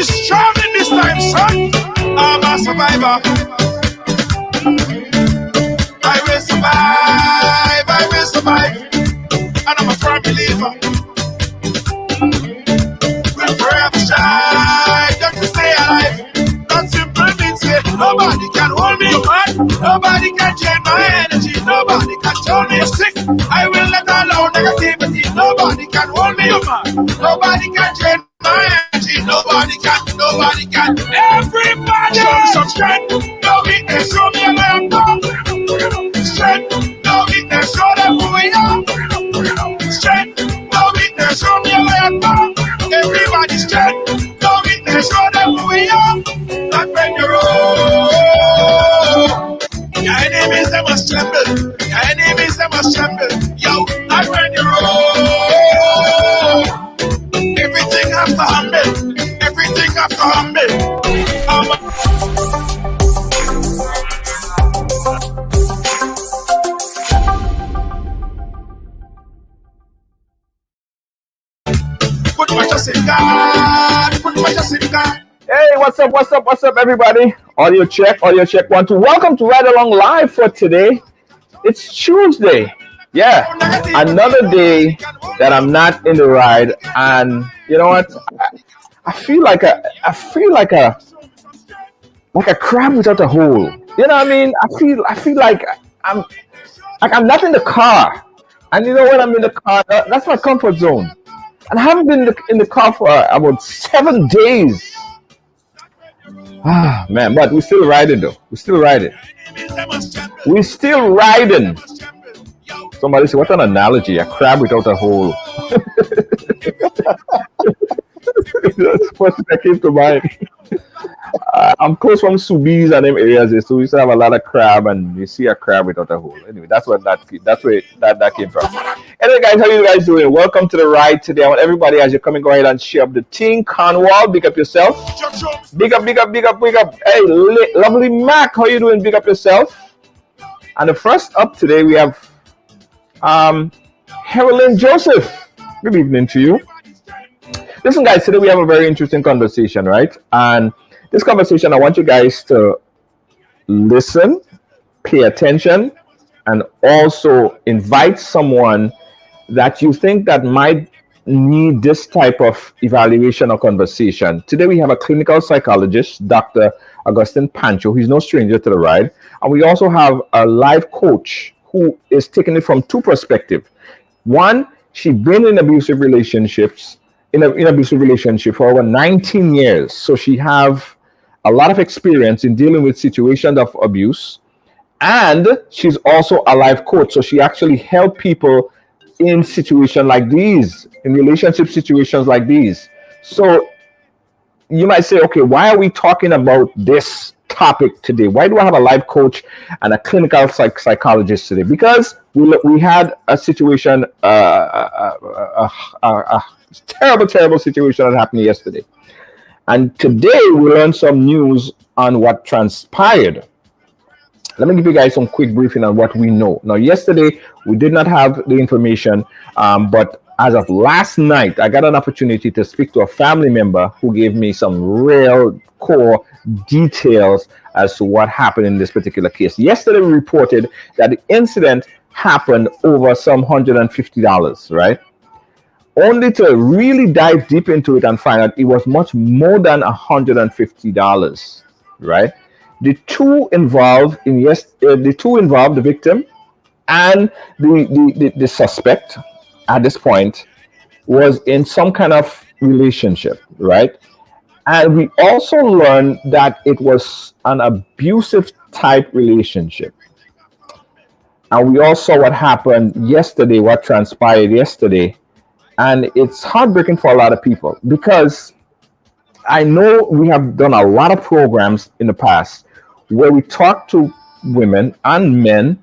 strong in this time, son. I'm a survivor. I will survive. I will survive. And I'm a firm believer. We'll forever shine just to stay alive. That simple means that nobody can hold me, man. Nobody can change my energy. Nobody can tell me sick. I will let alone negativity. Nobody can hold me, man. Nobody can change my energy. Nobody can. Nobody can. Everybody show me some strength. No weakness. Show me where I'm going. Strength. No weakness. Show them who we are. Strength. No weakness. Show me where I'm going. Everybody strength. No weakness. Show them who we are. Not when you roll. Your enemies, they must tremble. Your enemies, they must tremble. Yo, not when you roll. Everything has to humble. Everything has to humble. Put my trust in God. Put my trust in God. Hey, what's up, everybody? Audio check, 1, 2. Welcome to Ridelaong Live for today. It's Tuesday. Yeah, another day that I'm not in the ride, and you know what? I feel like a crab without a hole. You know what I mean? I feel like I'm not in the car, and you know when I'm in the car, that's my comfort zone. And I haven't been in the car for about 7 days. Ah, man, but we're still riding though. We're still riding. Somebody said, what an analogy, a crab without a hole. That's the first thing that came to mind. I'm close from Subies and them areas, so we used to have a lot of crab, and you see a crab without a hole. Anyway, that's where that came from. Anyway, guys, how you guys doing? Welcome to the ride today. I want everybody, as you're coming, go ahead and share up the team. Cornwall, big up yourself. Big up. Hey, lovely Mac, how you doing? Big up yourself. And the first up today, we have Herolyn Joseph. Good evening to you. Listen, guys, today we have a very interesting conversation, right? And this conversation, I want you guys to listen, pay attention, and also invite someone that you think that might need this type of evaluation or conversation. Today we have a clinical psychologist, Dr.Agustine Panchoo. He's no stranger to the ride. And we also have a life coach who is taking it from two perspectives. One, she's been in abusive relationships, in abusive relationship for over 19 years. So she have a lot of experience in dealing with situations of abuse. And she's also a life coach. So she actually helps people in situations like these, in relationship situations like these. So you might say, okay, why are we talking about this topic today? Why do I have a life coach and a clinical psychologist today? Because we had a situation, a terrible situation that happened yesterday. And today we learned some news on what transpired. Let me give you guys some quick briefing on what we know. Now, yesterday we did not have the information, but as of last night, I got an opportunity to speak to a family member who gave me some real core details as to what happened in this particular case. Yesterday we reported that the incident happened over some $150, right? Only to really dive deep into it and find out it was much more than $150, right? The two involved, the victim and the suspect at this point was in some kind of relationship, right? And we also learned that it was an abusive type relationship. And we all saw what happened yesterday, what transpired yesterday. And it's heartbreaking for a lot of people, because I know we have done a lot of programs in the past where we talk to women and men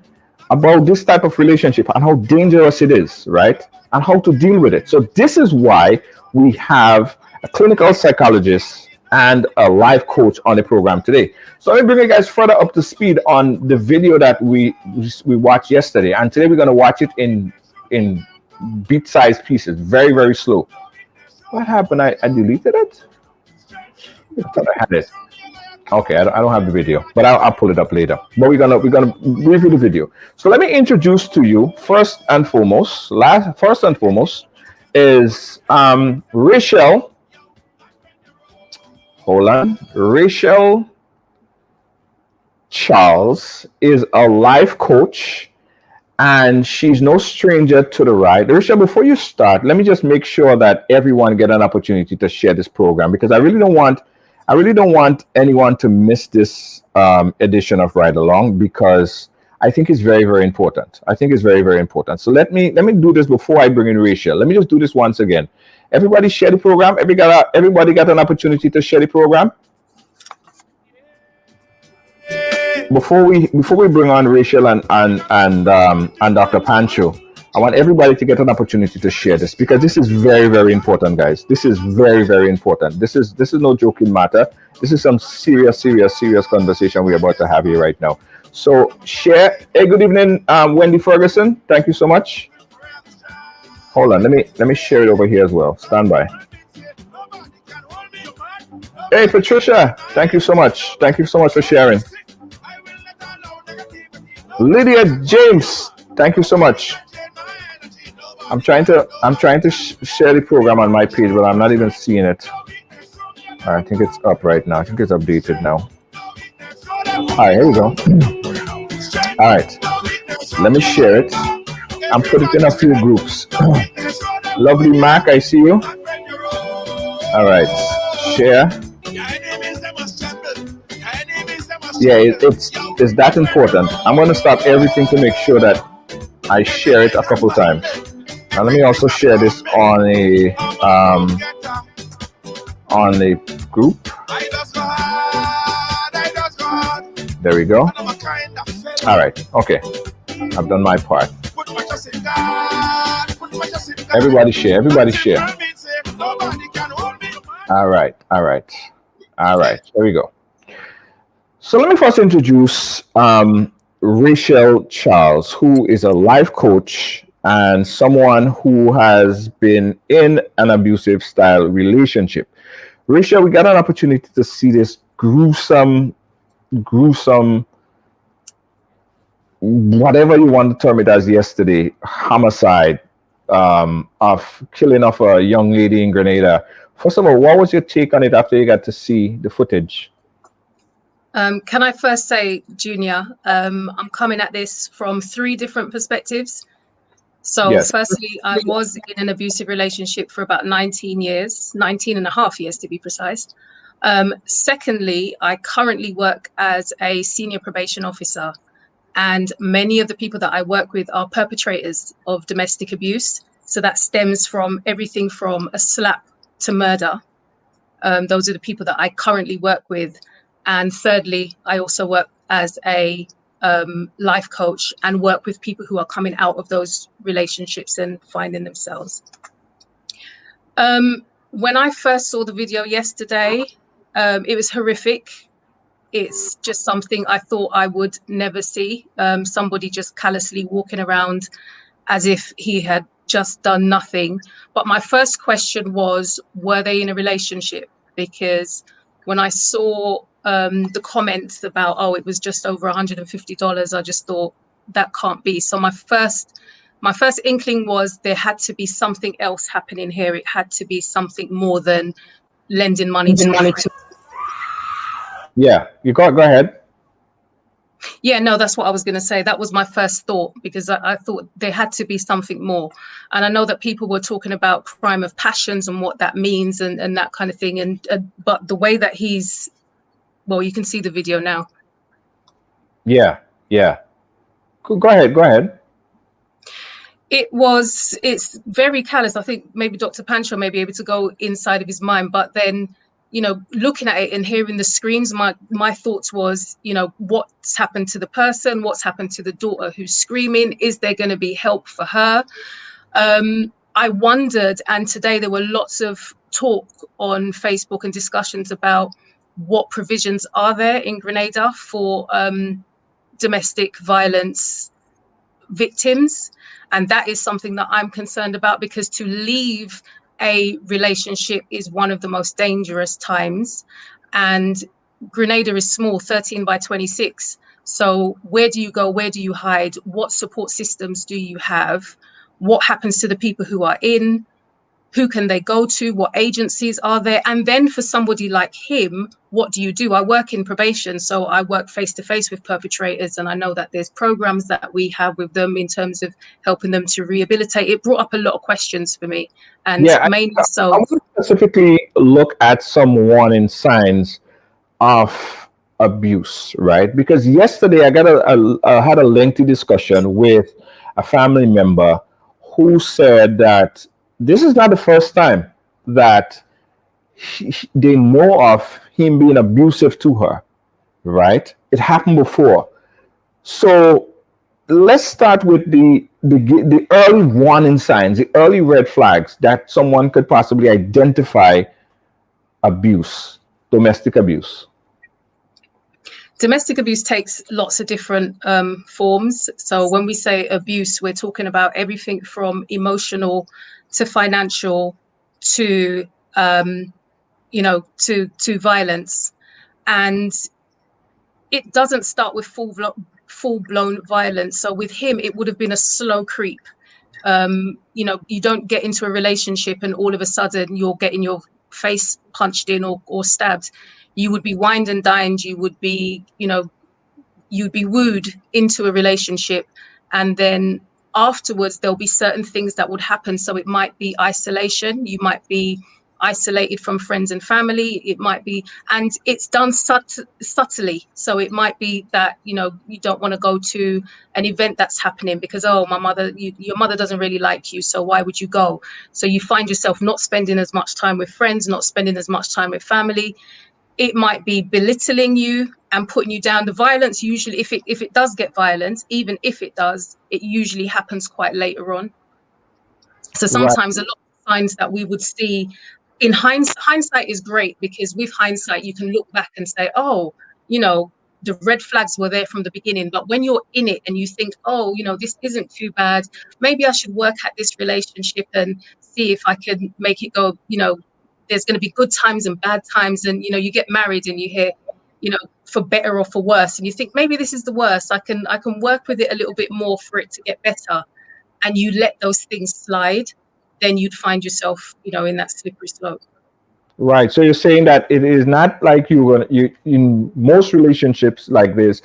about this type of relationship and how dangerous it is, right? And how to deal with it. So this is why we have a clinical psychologist and a life coach on the program today. So let me bring you guys further up to speed on the video that we watched yesterday. And today we're going to watch it in bit-sized pieces, very, very slow. What happened? I deleted it? I thought I had it. Okay, I don't have the video, but I'll pull it up later. But we're gonna review the video. So let me introduce to you first and foremost is Rachel. Hold on, Rachel Charles is a life coach, and she's no stranger to the ride. Rachel, before you start, let me just make sure that everyone get an opportunity to share this program because I really don't want anyone to miss this edition of Ride Along because I think it's very, very important. I think it's very, very important. So let me do this before I bring in Rachel. Let me just do this once again. Everybody share the program. Everybody got an opportunity to share the program. Before we bring on Rachel and Dr. Panchoo, I want everybody to get an opportunity to share this because this is very, very important, guys. This is very, very important. This is no joking matter. This is some serious conversation we're about to have here right now. So share. Hey, good evening, Wendy Ferguson. Thank you so much. Hold on, let me share it over here as well. Stand by. Hey, Patricia. Thank you so much. Thank you so much for sharing. Lydia James, thank you so much. I'm trying to share the program on my page, but I'm not even seeing it. I think it's up right now. I think it's updated now. All right, here we go. All right, let me share it and put it in a few groups. Lovely Mac, I see you. All right, share. Yeah, it's that important. I'm going to stop everything to make sure that I share it a couple times. Now let me also share this on a group. There we go. All right. Okay. I've done my part. Everybody share. Everybody share. All right. All right. All right. There we go. So let me first introduce Rachel Charles, who is a life coach and someone who has been in an abusive style relationship. Rachel, we got an opportunity to see this gruesome, whatever you want to term it as yesterday, homicide of killing of a young lady in Grenada. First of all, what was your take on it after you got to see the footage? Can I first say, Junior, I'm coming at this from 3 different perspectives. So yes. Firstly, I was in an abusive relationship for about 19 and a half years to be precise. Secondly, I currently work as a senior probation officer, and many of the people that I work with are perpetrators of domestic abuse. So that stems from everything from a slap to murder. Those are the people that I currently work with. And thirdly, I also work as a life coach and work with people who are coming out of those relationships and finding themselves. When I first saw the video yesterday, it was horrific. It's just something I thought I would never see. Somebody just callously walking around as if he had just done nothing. But my first question was, were they in a relationship? Because when I saw the comments about, oh, it was just over $150, I just thought that can't be. So my first inkling was there had to be something else happening here. It had to be something more than lending money to. Yeah, you go ahead. Yeah, no, that's what I was going to say. That was my first thought, because I thought there had to be something more. And I know that people were talking about crime of passions and what that means and that kind of thing. And but the way that he's, well, you can see the video now. Yeah. Go ahead. It's very callous. I think maybe Dr. Panchoo may be able to go inside of his mind, but then, looking at it and hearing the screams, my thoughts was, what's happened to the person? What's happened to the daughter who's screaming? Is there going to be help for her? I wondered, and today there were lots of talk on Facebook and discussions about what provisions are there in Grenada for domestic violence victims. And that is something that I'm concerned about, because to leave a relationship is one of the most dangerous times. and Grenada is small, 13 by 26. So where do you go? Where do you hide? What support systems do you have? What happens to the people who are in? Who can they go to? What agencies are there? And then for somebody like him, what do you do? I work in probation, so I work face to face with perpetrators, and I know that there's programs that we have with them in terms of helping them to rehabilitate. It brought up a lot of questions for me, and Yeah, mainly I so. want to specifically look at some warning signs of abuse, right? Because yesterday I had a lengthy discussion with a family member who said that this is not the first time that they know of him being abusive to her, right? It happened before. So let's start with the early warning signs, the early red flags that someone could possibly identify abuse, domestic abuse. Domestic abuse takes lots of different forms. So when we say abuse, we're talking about everything from emotional to financial to to violence. And it doesn't start with full-blown violence. So with him, it would have been a slow creep. You don't get into a relationship and all of a sudden you're getting your face punched in or stabbed. You would be wined and dined. You would be, you'd be wooed into a relationship, and then afterwards there'll be certain things that would happen. So it might be isolation. You might be isolated from friends and family. It might be, and it's done subtly. So it might be that you don't want to go to an event that's happening because your mother doesn't really like you, so why would you go? So you find yourself not spending as much time with friends, not spending as much time with family. It might be belittling you and putting you down. The violence usually, if it does get violent, even if it does, it usually happens quite later on. So Right. sometimes a lot of signs that we would see in hindsight is great, because with hindsight you can look back and say, oh, the red flags were there from the beginning. But when you're in it and you think, oh, this isn't too bad, maybe I should work at this relationship and see if I can make it go, there's going to be good times and bad times. And, you get married and you hear, for better or for worse. And you think, maybe this is the worst. I can work with it a little bit more for it to get better. And you let those things slide, then you'd find yourself, in that slippery slope. Right. So you're saying that it is not like you in most relationships like this,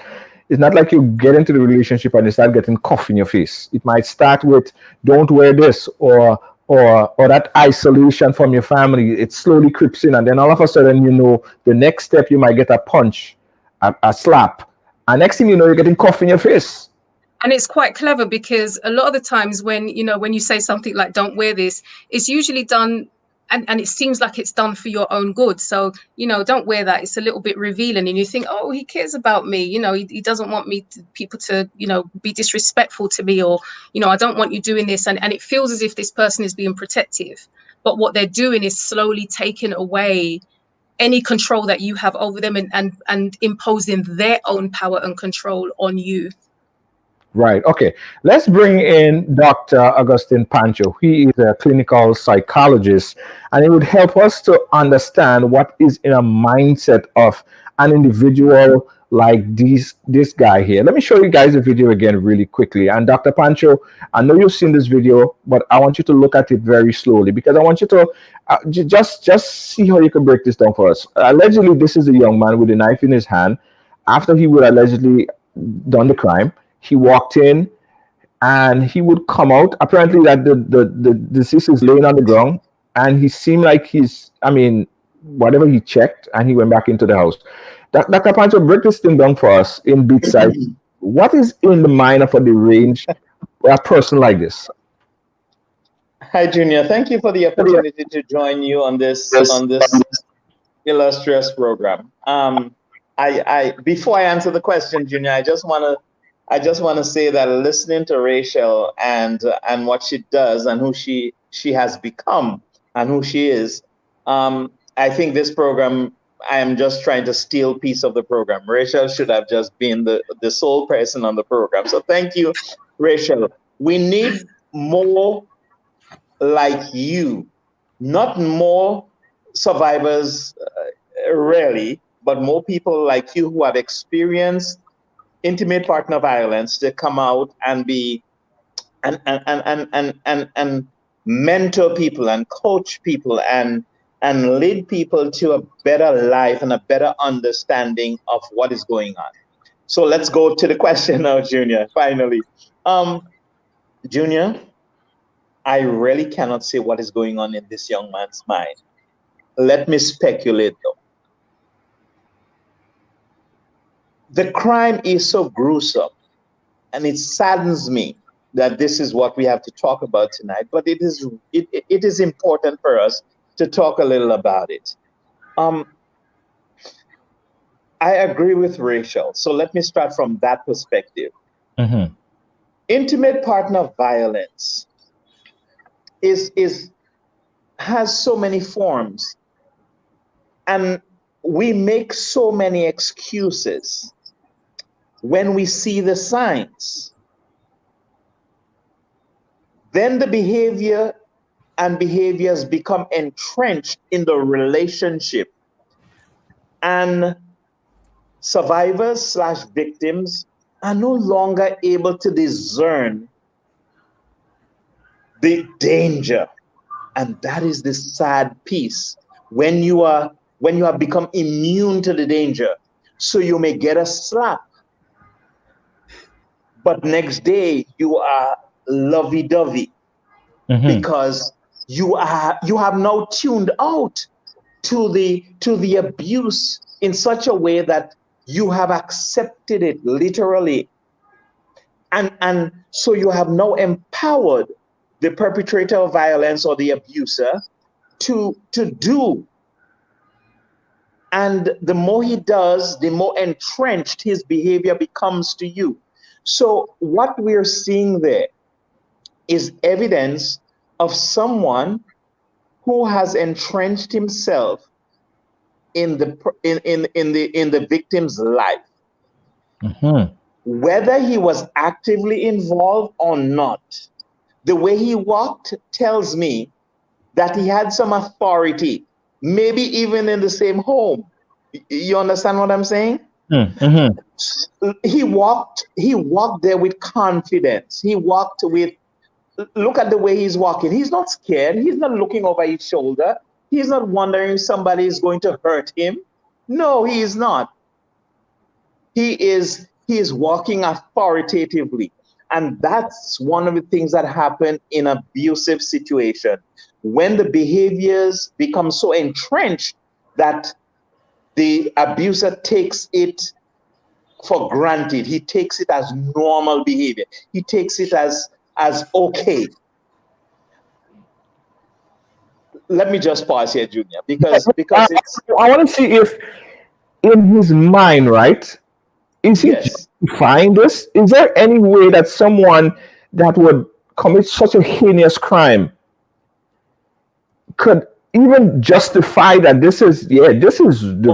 it's not like you get into the relationship and you start getting cough in your face. It might start with don't wear this or that isolation from your family. It slowly creeps in, and then all of a sudden the next step you might get a punch, a slap, and next thing you know you're getting cough in your face. And it's quite clever, because a lot of the times when you say something like don't wear this, it's usually done and it seems like it's done for your own good. So don't wear that. It's a little bit revealing, and you think, oh, he cares about me. He doesn't want people to be disrespectful to me, or I don't want you doing this, and it feels as if this person is being protective, but what they're doing is slowly taking away any control that you have over them, and imposing their own power and control on you. Right. Okay. Let's bring in Dr. Agustine Panchoo. He is a clinical psychologist, and he would help us to understand what is in a mindset of an individual like this guy here. Let me show you guys the video again really quickly. And Dr. Panchoo, I know you've seen this video, but I want you to look at it very slowly, because I want you to just see how you can break this down for us. Allegedly, this is a young man with a knife in his hand after he would allegedly done the crime. He walked in and he would come out. Apparently that the deceased is laying on the ground, and he seemed like whatever he checked, and he went back into the house. Dr. Pancho, break this thing down for us in bit size. What is in the mind of a deranged a person like this? Hi, Junior. Thank you for the opportunity to join you on this illustrious program. I before I answer the question, Junior, I just want to say that listening to Rachel and what she does and who she has become and who she is, I think this program, I am just trying to steal a piece of the program. Rachel should have just been the sole person on the program. So thank you, Rachel. We need more like you, not more survivors rarely, but more people like you who have experienced intimate partner violence to come out and be and mentor people and coach people and lead people to a better life and a better understanding of what is going on. So let's go to the question now, Junior, finally. Junior, I really cannot say what is going on in this young man's mind. Let me speculate though. The crime is so gruesome, and it saddens me that this is what we have to talk about tonight, but it is important for us to talk a little about it. I agree with Rachel, so let me start from that perspective. Mm-hmm. Intimate partner violence has so many forms, and we make so many excuses when we see the signs. Then the behaviors become entrenched in the relationship, and survivors/victims are no longer able to discern the danger. And that is the sad piece. When you have become immune to the danger, so you may get a slap, but next day you are lovey-dovey, Mm-hmm. because you have now tuned out to the abuse in such a way that you have accepted it literally, and so you have now empowered the perpetrator of violence or the abuser to do. And the more he does, the more entrenched his behavior becomes to you. So what we're seeing there is evidence of someone who has entrenched himself in the victim's life. Mm-hmm. Whether he was actively involved or not, the way he walked tells me that he had some authority, maybe even in the same home. You understand what I'm saying? Mm-hmm. He walked there with confidence. He walked with, look at the way he's walking. He's not scared. He's not looking over his shoulder. He's not wondering if somebody is going to hurt him. No, he is not. He is walking authoritatively. And that's one of the things that happen in abusive situation. When the behaviors become so entrenched that the abuser takes it for granted. He takes it as normal behavior. He takes it as okay. Let me just pause here, Junior, because it's. I want to see if in his mind, right? Is he Yes. justifying this? Is there any way that someone that would commit such a heinous crime could even justify that this is the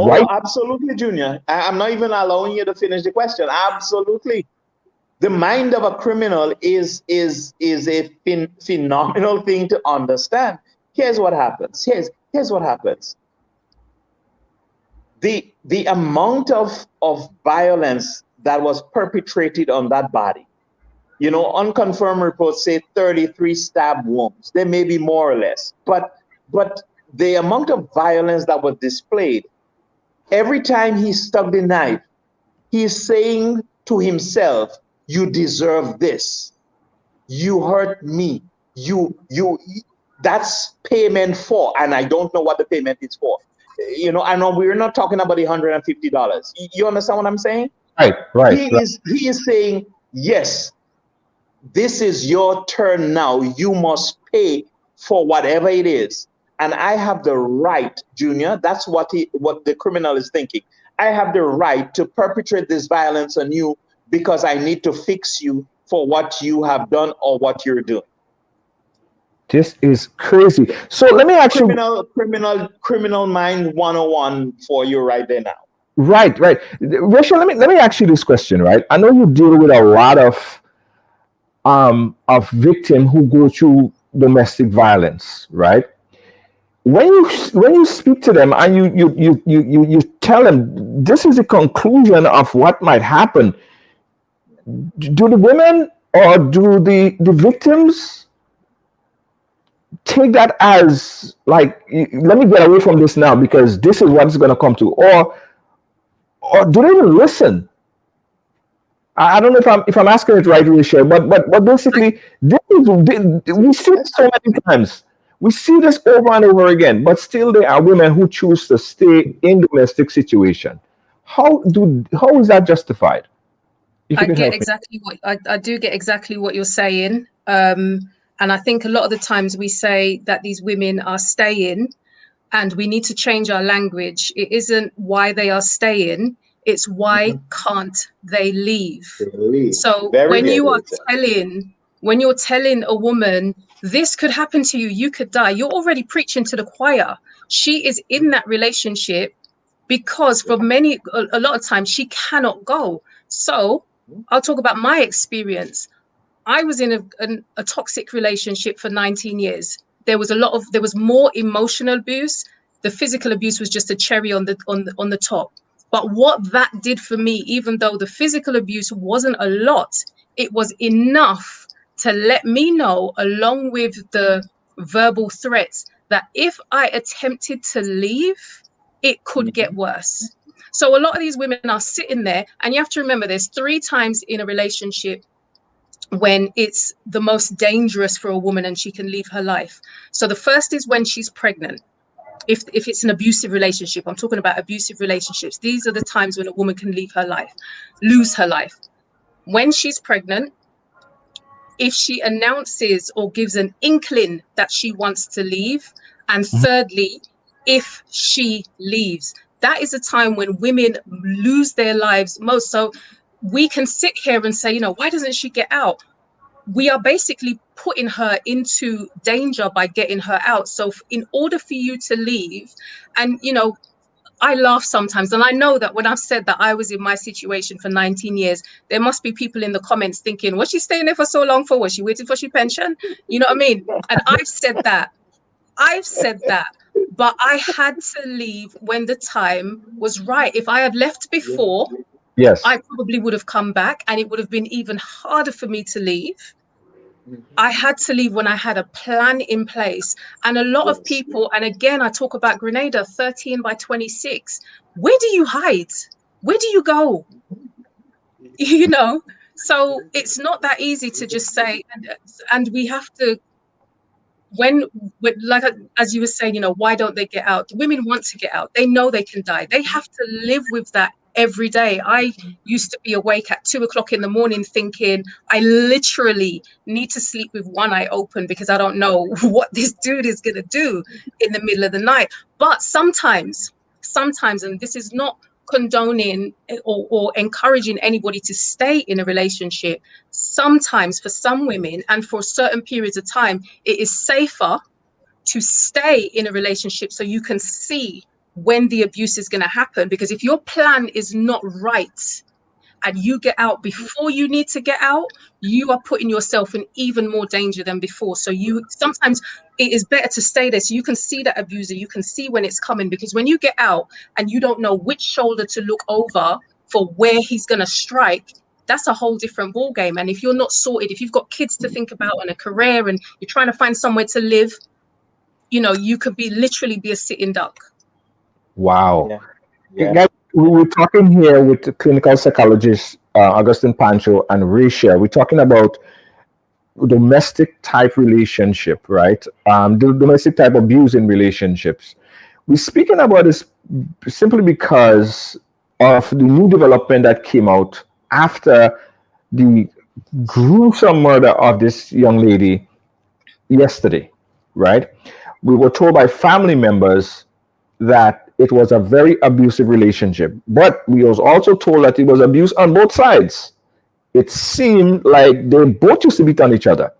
right? Absolutely, Junior. I'm not even allowing you to finish the question. Absolutely. The mind of a criminal is a phenomenal thing to understand. Here's what happens. Here's what happens. The amount of violence that was perpetrated on that body, unconfirmed reports say 33 stab wounds. There may be more or less, but the amount of violence that was displayed, every time he stuck the knife, he's saying to himself, you deserve this. You hurt me. That's payment for, and I don't know what the payment is for. I know we're not talking about the $150. You understand what I'm saying? Right. He is saying, yes, this is your turn now. You must pay for whatever it is. And I have the right, Junior, that's what the criminal is thinking. I have the right to perpetrate this violence on you because I need to fix you for what you have done or what you're doing. This is crazy. So let me actually criminal mind 101 for you right there now. Right. Rachel, let me ask you this question, right? I know you deal with a lot of victims who go through domestic violence, right? when you speak to them and you tell them this is the conclusion of what might happen, do the women or do the victims take that as like, let me get away from this now because this is what it's going to come to, or do they even listen? I don't know if I'm asking it right, Rachel, but basically we see it so many times. We see this over and over again, but still there are women who choose to stay in domestic situation. How is that justified? I get exactly what I do get exactly what you're saying. And I think a lot of the times we say that these women are staying and we need to change our language. It isn't why they are staying, it's why can't they leave? So when you're telling a woman, this could happen to you, you could die, you're already preaching to the choir. She is in that relationship because for a lot of times she cannot go. So I'll talk about my experience. I was in a toxic relationship for 19 years. There was more emotional abuse. The physical abuse was just a cherry on the top. But what that did for me, even though the physical abuse wasn't a lot, it was enough to let me know, along with the verbal threats, that if I attempted to leave, it could get worse. So a lot of these women are sitting there, and you have to remember there's 3 times in a relationship when it's the most dangerous for a woman and she can leave her life. So the first is when she's pregnant. If it's an abusive relationship, I'm talking about abusive relationships. These are the times when a woman can lose her life. When she's pregnant, if she announces or gives an inkling that she wants to leave, and thirdly, if she leaves, that is a time when women lose their lives most. So we can sit here and say, why doesn't she get out? We are basically putting her into danger by getting her out. So in order for you to leave, and I laugh sometimes, and I know that when I've said that I was in my situation for 19 years, there must be people in the comments thinking, was she staying there for so long for? Was she waiting for she pension? You know what I mean? And I've said that, but I had to leave when the time was right. If I had left before, yes, I probably would have come back and it would have been even harder for me to leave. I had to leave when I had a plan in place. And a lot of people, and again, I talk about Grenada, 13 by 26. Where do you hide? Where do you go? So it's not that easy to just say, and we have to, when like as you were saying, why don't they get out? Women want to get out. They know they can die. They have to live with that every day. I used to be awake at 2 o'clock in the morning thinking I literally need to sleep with one eye open because I don't know what this dude is going to do in the middle of the night. But sometimes, and this is not condoning or encouraging anybody to stay in a relationship, sometimes for some women and for certain periods of time, it is safer to stay in a relationship so you can see when the abuse is going to happen. Because if your plan is not right and you get out before you need to get out, you are putting yourself in even more danger than before. So sometimes it is better to stay there so you can see that abuser, you can see when it's coming, because when you get out and you don't know which shoulder to look over for where he's going to strike, that's a whole different ball game. And if you're not sorted, if you've got kids to think about and a career and you're trying to find somewhere to live, you could literally be a sitting duck. Wow. Yeah. We were talking here with the clinical psychologist Agustine Panchoo and Rachel. We're talking about domestic type relationship, right? The domestic type abuse in relationships. We're speaking about this simply because of the new development that came out after the gruesome murder of this young lady yesterday, right? We were told by family members that it was a very abusive relationship, but we was also told that it was abuse on both sides. It seemed like they both used to beat on each other,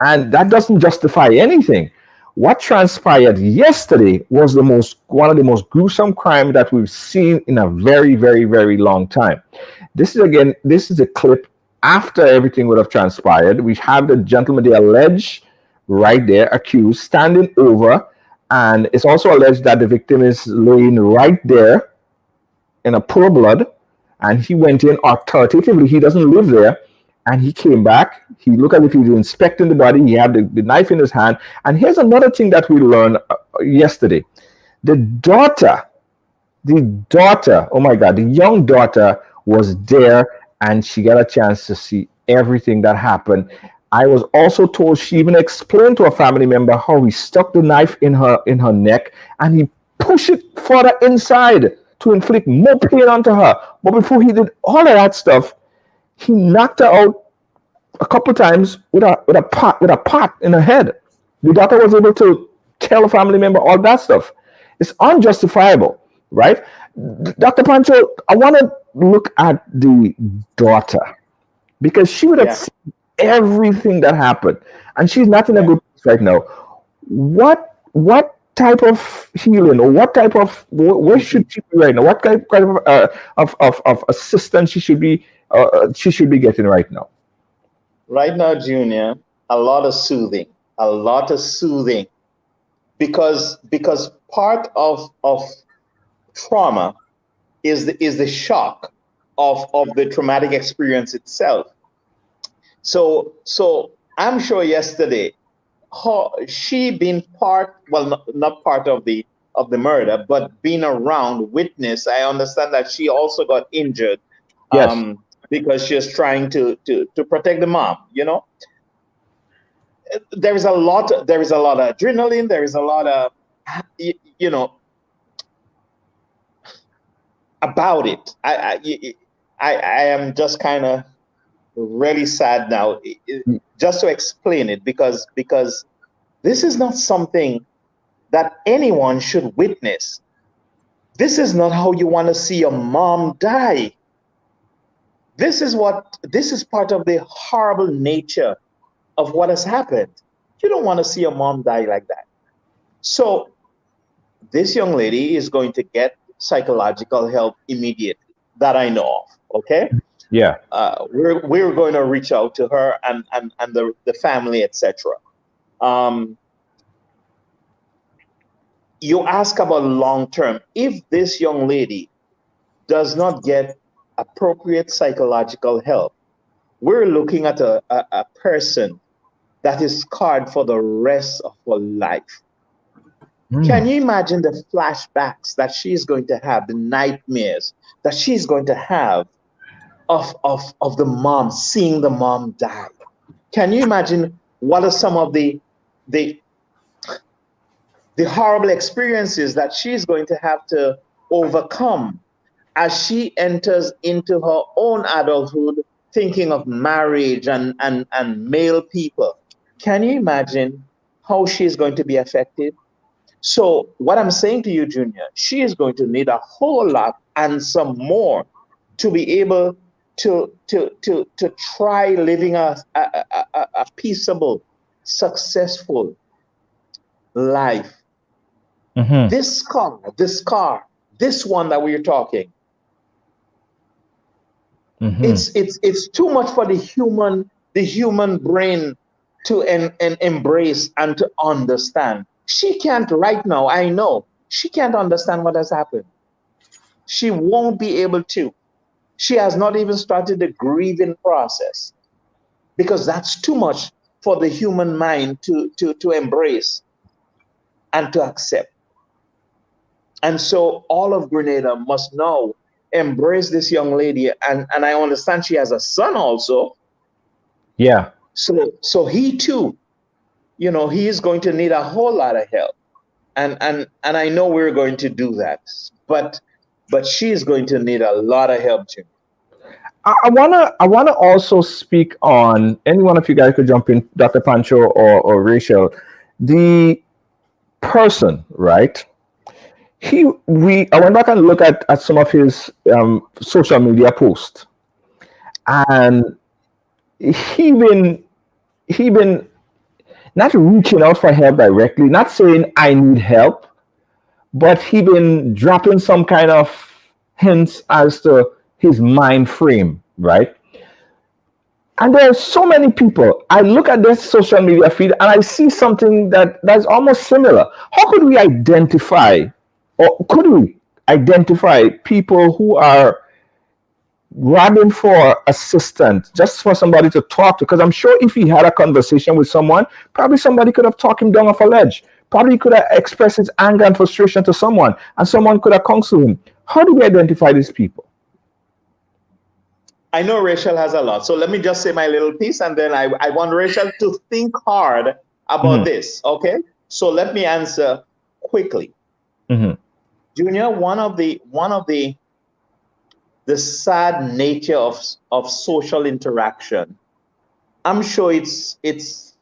and that doesn't justify anything. What transpired yesterday was one of the most gruesome crimes that we've seen in a very, very, very long time. This is a clip after everything would have transpired. We have the gentleman, the alleged, right there, accused, standing over And it's also alleged that the victim is laying right there in a pool of blood, and he went in authoritatively. He doesn't live there, and he came back. He looked as if he was inspecting the body. He had the knife in his hand. And here's another thing that we learned yesterday: the daughter, oh my God, the young daughter was there, and she got a chance to see everything that happened. I was also told she even explained to a family member how he stuck the knife in her neck, and he pushed it further inside to inflict more pain onto her. But before he did all of that stuff, he knocked her out a couple times with a pot in her head. The daughter was able to tell a family member all that stuff. It's unjustifiable, right? Dr. Panchoo, I want to look at the daughter, because she would have seen everything that happened, and she's not in a good place right now. What type of healing, or what type of, where should she be right now? What kind of assistance she should be getting right now? Right now, Junior, a lot of soothing, because part of trauma is the shock of the traumatic experience itself. So I'm sure yesterday, she being part, well, not part of the murder, but being around witness. I understand that she also got injured, because she was trying to protect the mom. There is a lot of adrenaline. There is a lot of about it. I am just kind of really sad now, just to explain it, because this is not something that anyone should witness. This is not how you want to see your mom die. This is part of the horrible nature of what has happened. You don't want to see your mom die like that. So this young lady is going to get psychological help immediately, that I know of. Okay. Yeah. We're going to reach out to her and the family, etc. You ask about long term. If this young lady does not get appropriate psychological help, we're looking at a person that is scarred for the rest of her life. Can you imagine the flashbacks that she's going to have, the nightmares that she's going to have of the mom, seeing the mom die? Can you imagine what are some of the horrible experiences that she's going to have to overcome as she enters into her own adulthood, thinking of marriage and male people? Can you imagine how she's going to be affected? So what I'm saying to you, Junior, she is going to need a whole lot and some more to be able to try living a peaceable, successful life. This car, this one that we're talking, it's too much for the human brain to embrace and to understand. She can't right now. I know she can't understand what has happened. She won't be able to. She has not even started the grieving process, because that's too much for the human mind to embrace and to accept. And so all of Grenada must now embrace this young lady. And I understand she has a son also. Yeah. So he too, he is going to need a whole lot of help. And I know we're going to do that. But she is going to need a lot of help too. I wanna also speak on, any one of you guys could jump in, Dr. Panchoo or Rachel, the person, right? I went back and looked at some of his social media posts, and he been not reaching out for help directly, not saying I need help, but he been dropping some kind of hints as to his mind frame, right? And there are so many people. I look at this social media feed and I see something that's almost similar. How could we identify, or could we identify people who are grabbing for assistance just for somebody to talk to? Because I'm sure if he had a conversation with someone, probably somebody could have talked him down off a ledge. Probably he could have expressed his anger and frustration to someone, and someone could have counseled him. How do we identify these people? I know Rachel has a lot, so let me just say my little piece, and then I want Rachel to think hard about this. Okay, so let me answer quickly. Junior, one of the sad nature of social interaction, I'm sure it's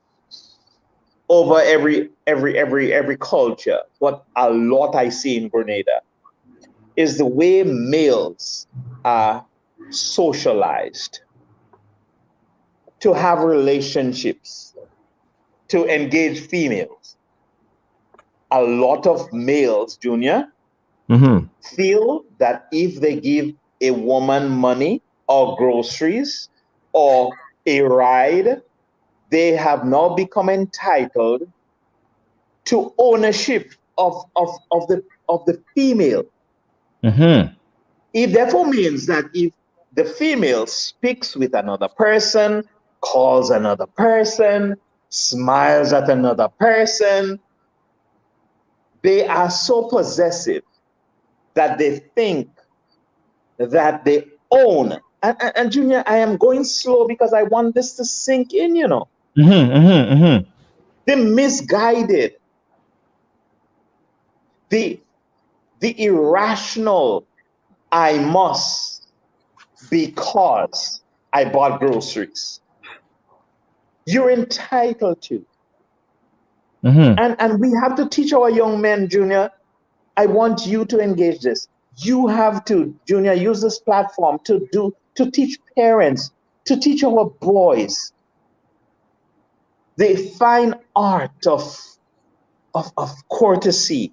over every culture, but a lot I see in Grenada is the way males are socialized to have relationships, to engage females. A lot of males, Junior, feel that if they give a woman money or groceries or a ride, they have now become entitled to ownership of the female. It therefore means that if the female speaks with another person, calls another person, smiles at another person, they are so possessive that they think that they own. And Junior, I am going slow because I want this to sink in, you know. The misguided, the irrational, I must because I bought groceries. You're entitled to. And we have to teach our young men, Junior. I want you to engage this. You have to, Junior, use this platform to teach parents, to teach our boys the fine art of courtesy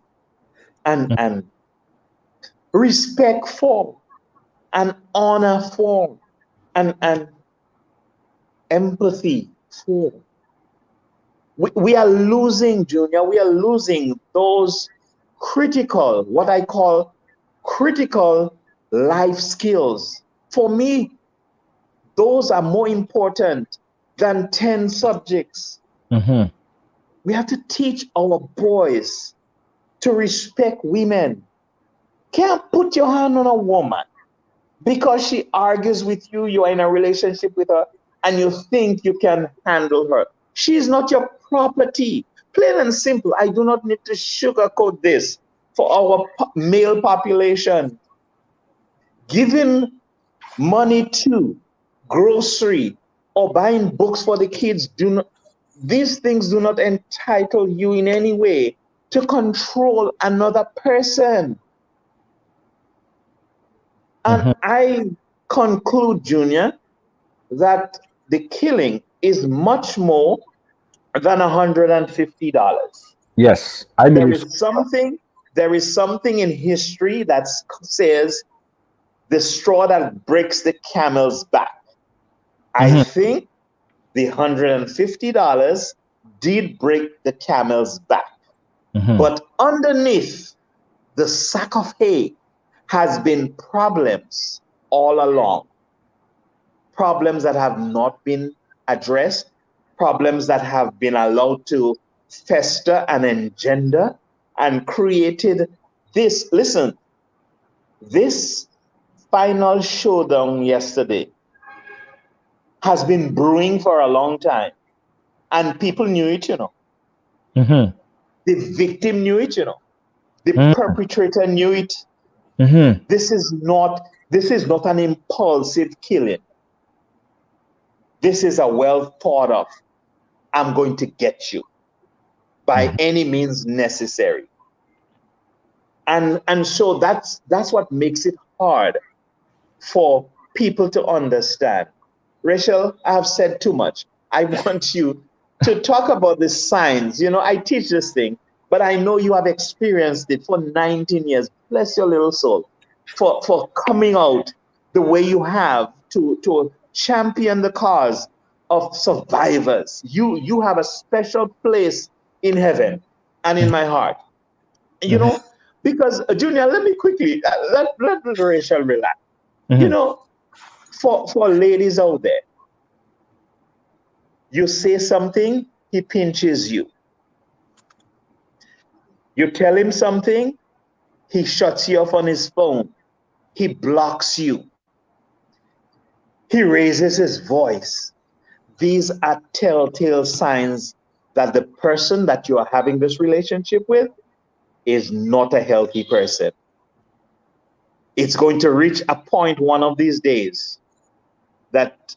and respect for and honor for and empathy for. We are losing, Junior, we are losing those critical, what I call critical life skills. For me, those are more important than 10 subjects. We have to teach our boys to respect women. Can't put your hand on a woman because she argues with you, you're in a relationship with her, and you think you can handle her. She is not your property. Plain and simple. I do not need to sugarcoat this for our male population. Giving money to grocery or buying books for the kids, these things do not entitle you in any way to control another person. And I conclude, Junior, that the killing is much more than $150. Yes, I believe there is something in history that says the straw that breaks the camel's back. I think the $150 did break the camel's back. But underneath the sack of hay has been problems all along. Problems that have not been addressed, problems that have been allowed to fester and engender and created this. Listen, this final showdown yesterday has been brewing for a long time, and people knew it, you know. The victim knew it, you know. The perpetrator knew it. This is not an impulsive killing. This is a well thought of, I'm going to get you by any means necessary. And so that's what makes it hard for people to understand. Rachel, I have said too much. I want you to talk about the signs. You know, I teach this thing, but I know you have experienced it for 19 years. Bless your little soul for coming out the way you have to champion the cause of survivors. You have a special place in heaven and in my heart. You know, because Junior, let me quickly let Rachel relax. You know, for ladies out there, you say something, he pinches you. You tell him something, he shuts you off on his phone. He blocks you. He raises his voice. These are telltale signs that the person that you are having this relationship with is not a healthy person. It's going to reach a point one of these days that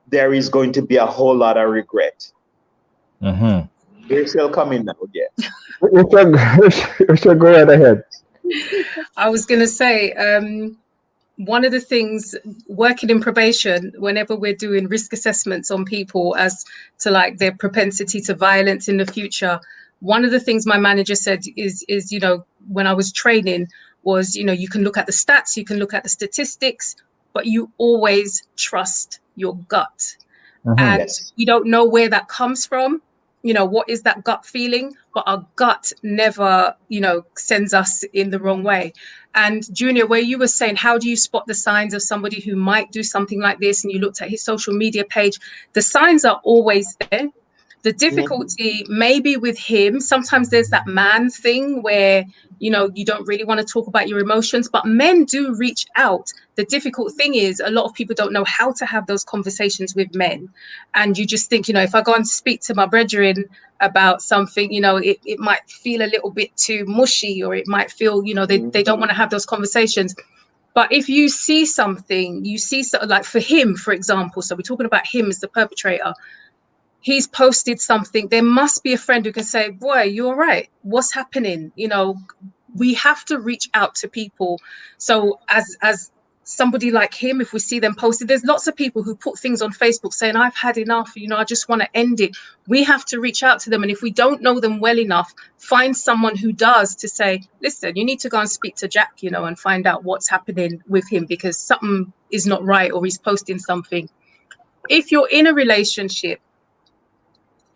there is going to be a whole lot of regret. They're still coming now, yeah. We should go right ahead. I was going to say, one of the things working in probation, whenever we're doing risk assessments on people as to like their propensity to violence in the future, one of the things my manager said is, you know, when I was training was, you know, you can look at the stats, you can look at the statistics, but you always trust your gut. And Yes. we don't know where that comes from. You know, what is that gut feeling? But our gut never, you know, sends us in the wrong way. And Junior, where you were saying, how do you spot the signs of somebody who might do something like this? And you looked at his social media page, the signs are always there. The difficulty maybe with him, sometimes there's that man thing where, you know, you don't really want to talk about your emotions, but men do reach out. The difficult thing is a lot of people don't know how to have those conversations with men. And you just think, you know, if I go and speak to my brethren about something, you know, it might feel a little bit too mushy, or it might feel, you know, they don't want to have those conversations. But if you see something, you see something like for him, for example, so we're talking about him as the perpetrator, he's posted something, there must be a friend who can say, boy, you're right, what's happening? You know, we have to reach out to people. So as somebody like him, if we see them posted, there's lots of people who put things on Facebook saying, I've had enough, you know, I just want to end it. We have to reach out to them. And if we don't know them well enough, find someone who does, to say, listen, you need to go and speak to Jack, you know, and find out what's happening with him, because something is not right, or he's posting something. If you're in a relationship,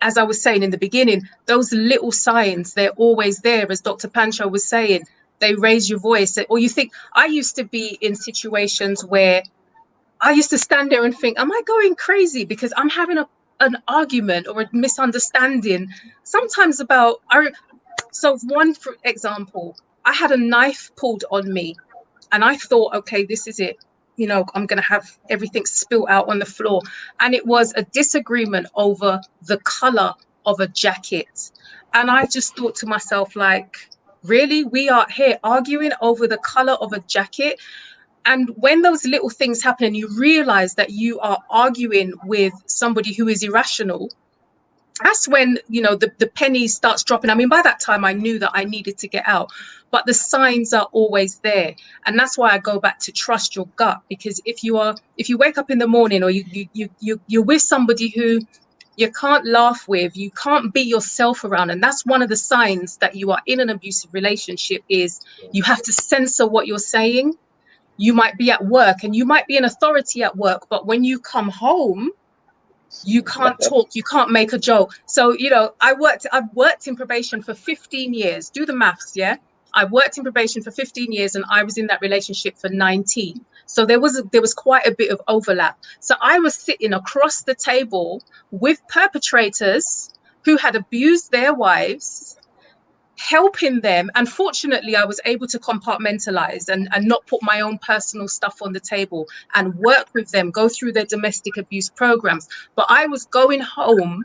as I was saying in the beginning, those little signs, they're always there. As Dr. Panchoo was saying, they raise your voice. Or you think, I used to be in situations where I used to stand there and think, am I going crazy because I'm having an argument or a misunderstanding? Sometimes about, so one, for example, I had a knife pulled on me and I thought, okay, this is it. You know, I'm going to have everything spilt out on the floor. And it was a disagreement over the color of a jacket. And I just thought to myself, like, really? We are here arguing over the color of a jacket? And when those little things happen and you realize that you are arguing with somebody who is irrational, that's when, you know, the penny starts dropping. I mean, by that time I knew that I needed to get out, but the signs are always there. And that's why I go back to trust your gut, because if you wake up in the morning, or you're with somebody who you can't laugh with, you can't be yourself around, and that's one of the signs that you are in an abusive relationship, is you have to censor what you're saying. You might be at work and you might be an authority at work, but when you come home, you can't talk, you can't make a joke. So, you know, I've worked in probation for 15 years. Do the maths, yeah? I worked in probation for 15 years and I was in that relationship for 19. So there was quite a bit of overlap. So I was sitting across the table with perpetrators who had abused their wives, helping them. And fortunately, I was able to compartmentalize and not put my own personal stuff on the table, and work with them, go through their domestic abuse programs. But I was going home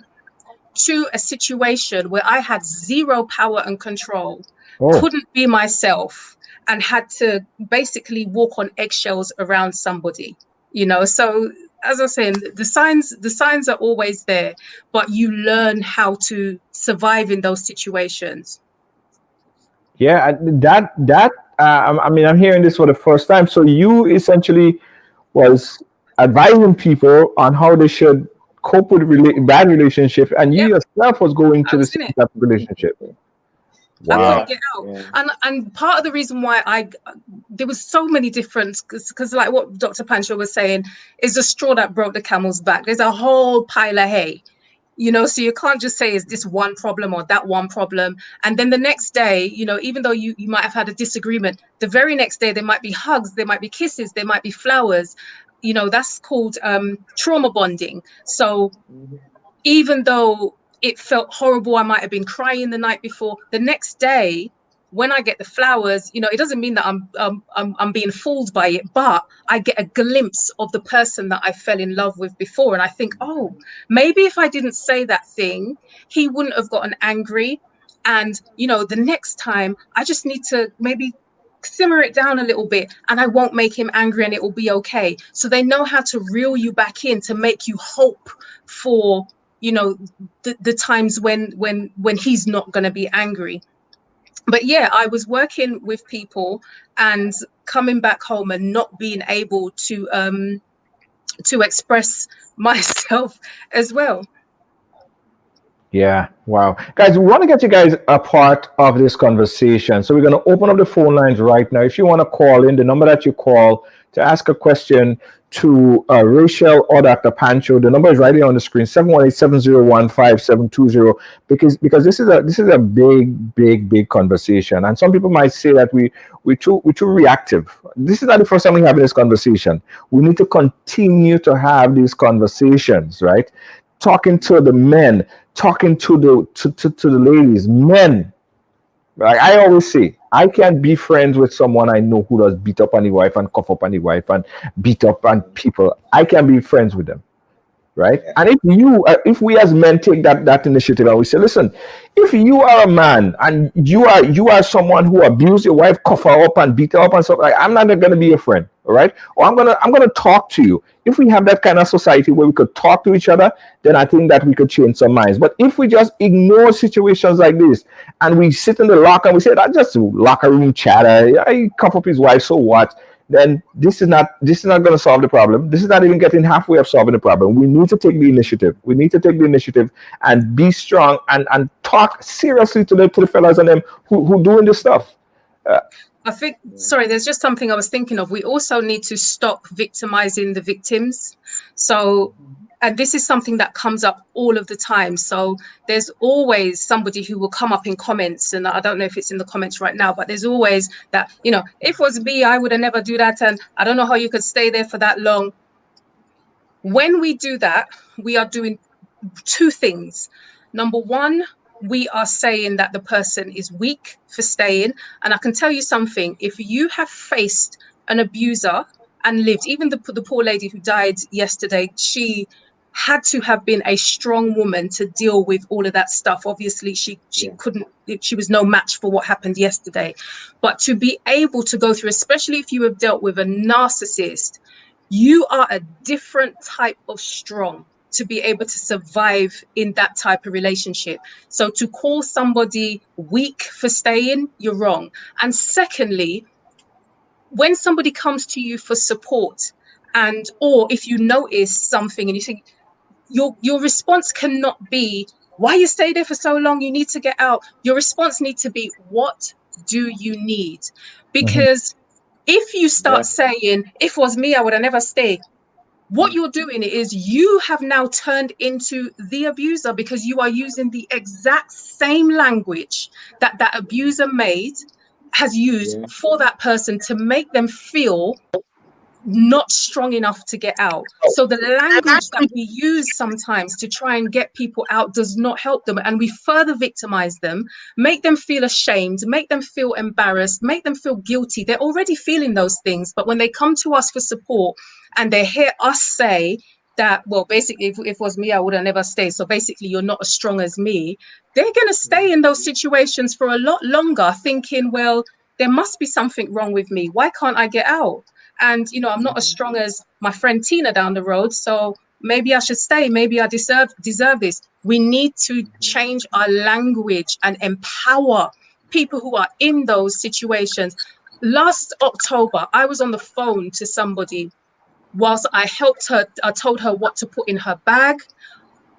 to a situation where I had zero power and control, couldn't be myself, and had to basically walk on eggshells around somebody, you know. So as I was saying, the signs are always there, but you learn how to survive in those situations. Yeah, I mean, I'm hearing this for the first time. So you essentially was advising people on how they should cope with bad relationships, and you yourself was going to the same type of relationship. Wow. I couldn't get out. And part of the reason why there was so many different, because like what Dr. Panchoo was saying, is the straw that broke the camel's back. There's a whole pile of hay, you know, so you can't just say, is this one problem or that one problem? And then the next day, you know, even though you might have had a disagreement, the very next day, there might be hugs, there might be kisses, there might be flowers. You know, that's called trauma bonding. So even though it felt horrible, I might have been crying the night before, the next day when I get the flowers, you know, it doesn't mean that I'm being fooled by it, but I get a glimpse of the person that I fell in love with before. And I think, oh, maybe if I didn't say that thing, he wouldn't have gotten angry. And, you know, the next time I just need to maybe simmer it down a little bit and I won't make him angry and it will be okay. So they know how to reel you back in to make you hope for, you know, the times when he's not going to be angry. But yeah, I was working with people and coming back home and not being able to express myself as well. Yeah, wow. Guys, we want to get you guys a part of this conversation. So we're going to open up the phone lines right now. If you want to call in, the number that you call to ask a question to Rachel or Dr. Panchoo, the number is right here on the screen, 718-701-5720, because this is a big conversation. And some people might say that we're too reactive. This is not the first time we're having this conversation. We need to continue to have these conversations, right? Talking to the men, talking to the ladies, men. Like I always say, I can't be friends with someone I know who does beat up on the wife and cuff up on the wife and beat up on people. I can't be friends with them, right? Yeah. And if we as men take that initiative and we say, listen, if you are a man and you are someone who abused your wife, cuff her up and beat her up and stuff, like, I'm not going to be a friend, all right? Or I'm gonna talk to you. If we have that kind of society where we could talk to each other, then I think that we could change some minds. But if we just ignore situations like this and we sit in the locker and we say, that's just locker room chatter, yeah, he cuff up his wife, so what? Then this is not going to solve the problem. This is not even getting halfway of solving the problem. We need to take the initiative. We need to take the initiative and be strong and talk seriously to the fellas and them who doing this stuff. I think, sorry, there's just something I was thinking of. We also need to stop victimizing the victims. So, and this is something that comes up all of the time. So there's always somebody who will come up in comments, and I don't know if it's in the comments right now, but there's always that, you know, if it was me, I would have never do that. And I don't know how you could stay there for that long. When we do that, we are doing two things. Number one, we are saying that the person is weak for staying. And I can tell you something, if you have faced an abuser and lived, even the poor lady who died yesterday, she had to have been a strong woman to deal with all of that stuff. Obviously, she couldn't, she was no match for what happened yesterday. But to be able to go through, especially if you have dealt with a narcissist, you are a different type of strong to be able to survive in that type of relationship. So to call somebody weak for staying, you're wrong. And secondly, when somebody comes to you for support, and or if you notice something and you think, your response cannot be, why you stay there for so long, you need to get out. Your response needs to be, what do you need? Because if you start saying, if it was me, I would have never stayed, what you're doing is you have now turned into the abuser, because you are using the exact same language that that abuser has used for that person to make them feel not strong enough to get out. So the language that we use sometimes to try and get people out does not help them, and we further victimize them, make them feel ashamed, make them feel embarrassed, make them feel guilty. They're already feeling those things, but when they come to us for support and they hear us say that, well, basically, if it was me, I would have never stayed, so basically you're not as strong as me, they're going to stay in those situations for a lot longer, thinking, well, there must be something wrong with me. Why can't I get out? And, you know, I'm not as strong as my friend Tina down the road, so maybe I should stay. Maybe I deserve this. We need to change our language and empower people who are in those situations. Last October, I was on the phone to somebody whilst I helped her. I told her what to put in her bag.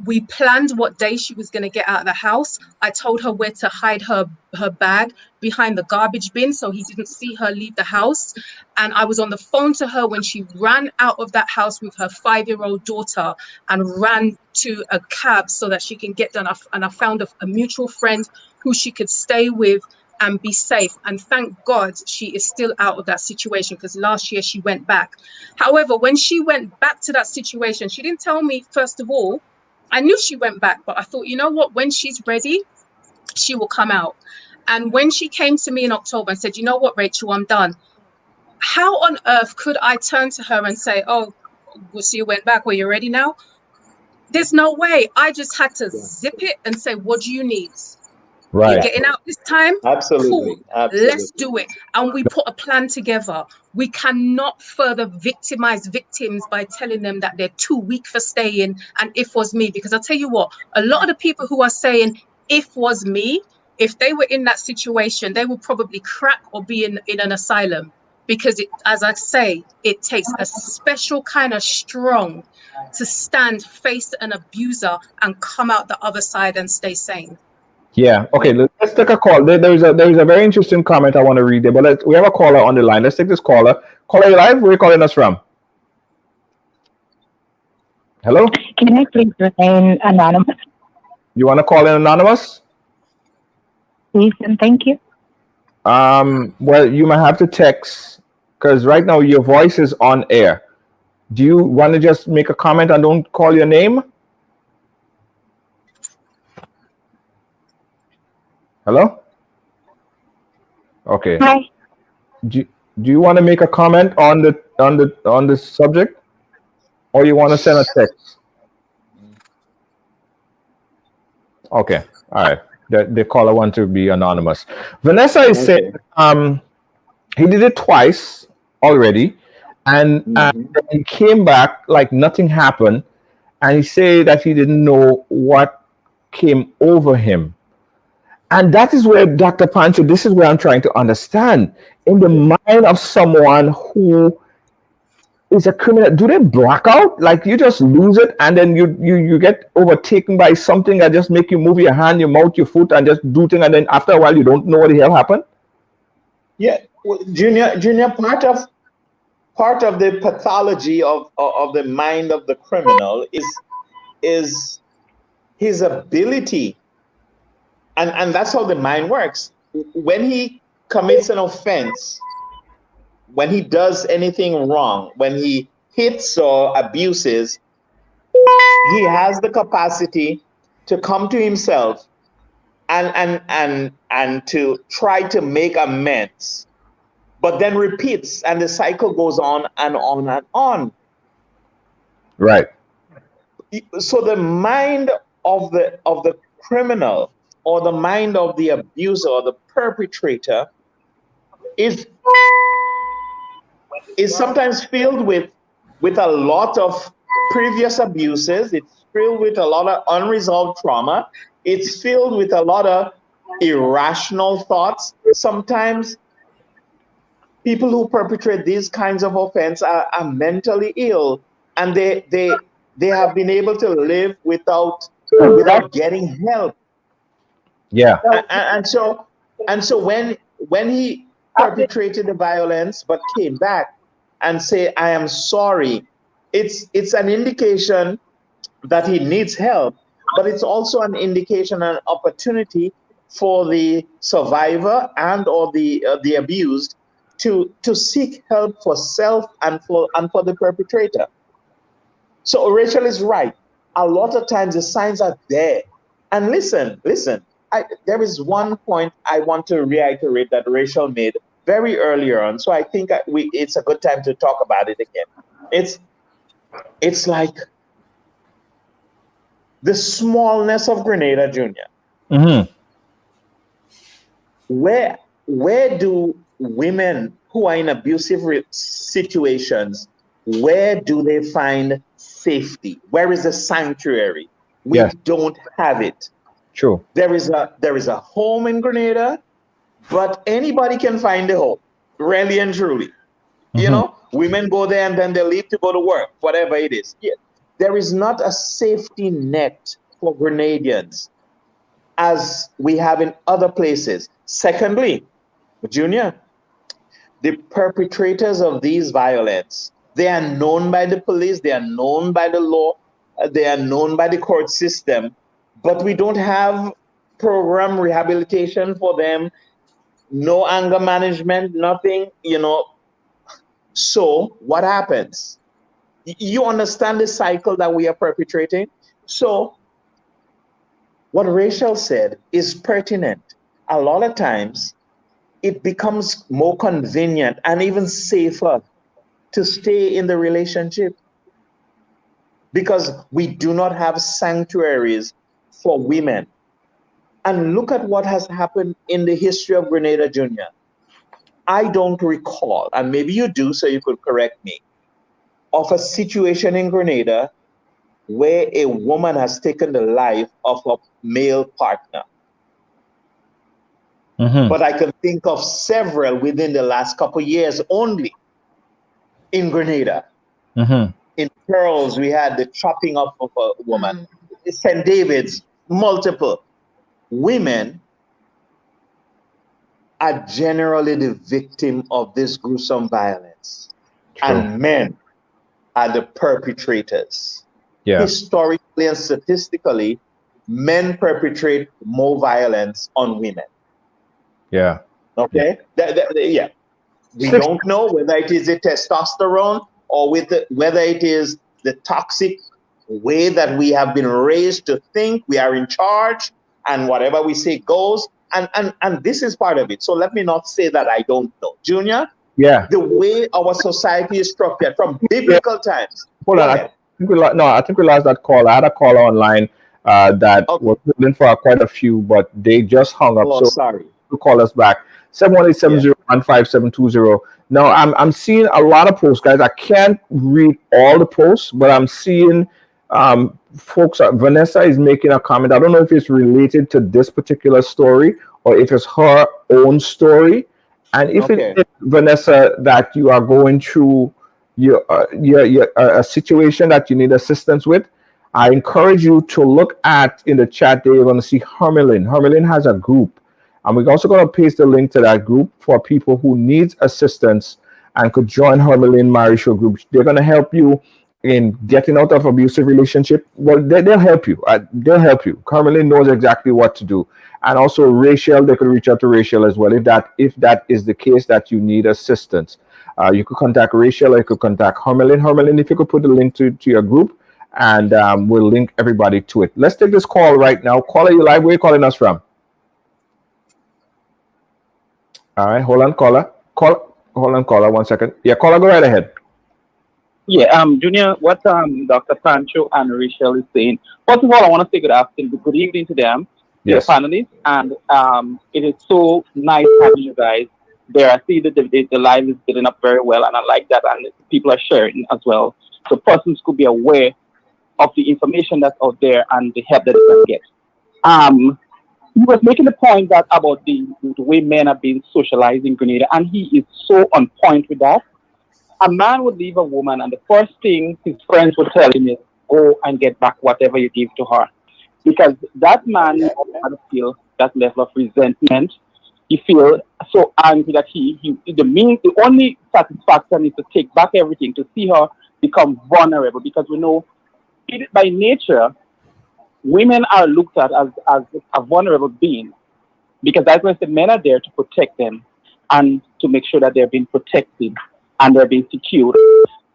We planned what day she was going to get out of the house. I told her where to hide her bag behind the garbage bin so he didn't see her leave the house. And I was on the phone to her when she ran out of that house with her 5-year-old daughter and ran to a cab so that she can get done. And I found a mutual friend who she could stay with and be safe. And thank God she is still out of that situation, because last year she went back. However, when she went back to that situation, she didn't tell me, first of all. I knew she went back, but I thought, you know what, when she's ready, she will come out. And when she came to me in October and said, you know what, Rachel, I'm done. How on earth could I turn to her and say, oh, well, so you went back, well, you're ready now? There's no way. I just had to zip it and say, what do you need? Right. You're getting out this time? Absolutely. Cool. Absolutely. Let's do it. And we put a plan together. We cannot further victimize victims by telling them that they're too weak for staying and if was me. Because I'll tell you what, a lot of the people who are saying if was me, if they were in that situation, they would probably crack or be in an asylum. Because it, as I say, it takes a special kind of strong to stand, face an abuser and come out the other side and stay sane. Yeah. Okay. Let's take a call. There is a very interesting comment I want to read there. But we have a caller on the line. Let's take this caller. Caller, you live? Where are you calling us from? Hello. Can I please remain anonymous? You want to call in anonymous? Please and thank you. Well, you might have to text, because right now your voice is on air. Do you want to just make a comment and don't call your name? Hello? Okay. Hi. Do you want to make a comment on the subject, or you want to send a text? Okay. All right. The caller wants to be anonymous. Vanessa is saying he did it twice already, and he came back like nothing happened, and he said that he didn't know what came over him. And that is where, Dr. Panchoo, this is where I'm trying to understand. In the mind of someone who is a criminal, do they black out? Like you just lose it and then you get overtaken by something that just make you move your hand, your mouth, your foot, and just do things, and then after a while you don't know what the hell happened? Yeah, well, Junior, part of the pathology of the mind of the criminal is his ability. And that's how the mind works. When he commits an offense, when he does anything wrong, when he hits or abuses, he has the capacity to come to himself and to try to make amends, but then repeats, and the cycle goes on and on and on. Right. So the mind of the criminal, or the mind of the abuser or the perpetrator, is sometimes filled with a lot of previous abuses. It's filled with a lot of unresolved trauma. It's filled with a lot of irrational thoughts. Sometimes people who perpetrate these kinds of offense are mentally ill, and they have been able to live without getting help. Yeah. And so when he perpetrated the violence but came back and say, I am sorry, it's an indication that he needs help, but it's also an indication, an opportunity for the survivor and or the abused to seek help for self and for the perpetrator. So Rachel is right. A lot of times the signs are there. And listen, there is one point I want to reiterate that Rachel made very earlier on. So I think it's a good time to talk about it again. It's like the smallness of Grenada, Junior. Mm-hmm. Where do women who are in abusive situations, where do they find safety? Where is the sanctuary? We don't have it. True. There is a home in Grenada, but anybody can find a home, really and truly. Mm-hmm. You know, women go there and then they leave to go to work, whatever it is. Yeah. there is not a safety net for Grenadians as we have in other places. Secondly, Junior, the perpetrators of these violence, they are known by the police, they are known by the law, they are known by the court system, but we don't have program rehabilitation for them, no anger management, nothing, So what happens? You understand the cycle that we are perpetrating? So what Rachel said is pertinent. A lot of times it becomes more convenient and even safer to stay in the relationship because we do not have sanctuaries for women. And look at what has happened in the history of Grenada, Junior. I don't recall, and maybe you do, so you could correct me, of a situation in Grenada where a woman has taken the life of a male partner. Mm-hmm. But I can think of several within the last couple of years only in Grenada. Mm-hmm. In Pearls, we had the chopping up of a woman. St. David's, multiple. Women are generally the victim of this gruesome violence. True. And men are the perpetrators. Yeah. Historically and statistically, men perpetrate more violence on women. Yeah. Okay? Yeah. We don't know whether it is the testosterone or whether it is the toxic way that we have been raised to think we are in charge and whatever we say goes. And this is part of it. So let me not say that I don't know. Junior? Yeah. The way our society is structured from biblical times. Hold on. I think we lost that call. I had a caller online that was holding for quite a few, but they just hung up. Oh, so sorry. To call us back. 718-701-5720. Now I'm seeing a lot of posts, guys. I can't read all the posts, but I'm seeing folks. Vanessa is making a comment. I don't know if it's related to this particular story or if it's her own story. And if it is, Vanessa, that you are going through a situation that you need assistance with, I encourage you to look at in the chat there. You're going to see Hermelin. Hermelin has a group. And we're also going to paste the link to that group for people who need assistance and could join Hermelin Marital Group. They're going to help you in getting out of abusive relationship. Well, they'll help you. They'll help you. Hermelin knows exactly what to do. And also Rachel, they could reach out to Rachel as well. If that is the case that you need assistance, you could contact Rachel or you could contact Hermelin. Hermelin, if you could put the link to your group, and we'll link everybody to it. Let's take this call right now. Caller, you live? Where are you calling us from? All right, hold on, caller. Hold on, caller. 1 second. Yeah, caller, go right ahead. Yeah, Junior, what Dr. Panchoo and Rachel is saying. First of all, I want to say good afternoon, good evening to them, yes, the panelists, and it is so nice having you guys there. I see that the live is getting up very well, and I like that, and people are sharing as well, so persons could be aware of the information that's out there and the help that they can get. He was making the point that about the way men are being socialized in Grenada, and he is so on point with that. A man would leave a woman, and the first thing his friends would tell him is, go and get back whatever you give to her. Because that man doesn't feel that level of resentment. He feels so angry that the only satisfaction is to take back everything, to see her become vulnerable. Because we know, by nature, women are looked at as a vulnerable being, because that's why the men are there to protect them and to make sure that they're being protected and they're being secured.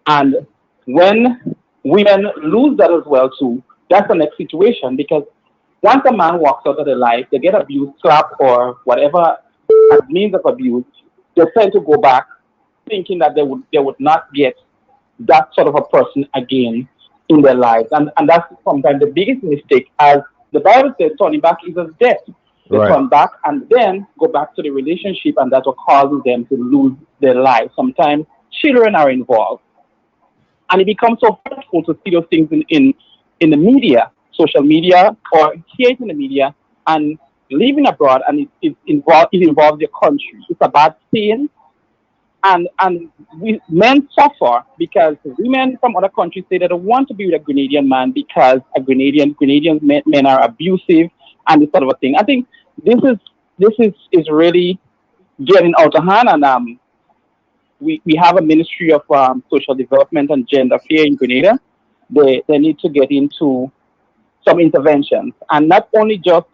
And when women lose that as well too, that's the next situation, because once a man walks out of their life, they get abused, slapped, or whatever as means of abuse, they tend to go back thinking that they would not get that sort of a person again in their lives. And that's sometimes the biggest mistake. As the Bible says, turning back is as death. They turn back and then go back to the relationship, and that's what causes them to lose their lives. Sometimes children are involved. And it becomes so hurtful to see those things in the media, social media, or hear it in the media, and living abroad, and it involves your country. It's a bad thing. men suffer because women from other countries say they don't want to be with a Grenadian man because Grenadian men are abusive and this sort of a thing. I think this is really getting out of hand, and we have a Ministry of Social Development and Gender Affairs in Grenada. They need to get into some interventions, and not only just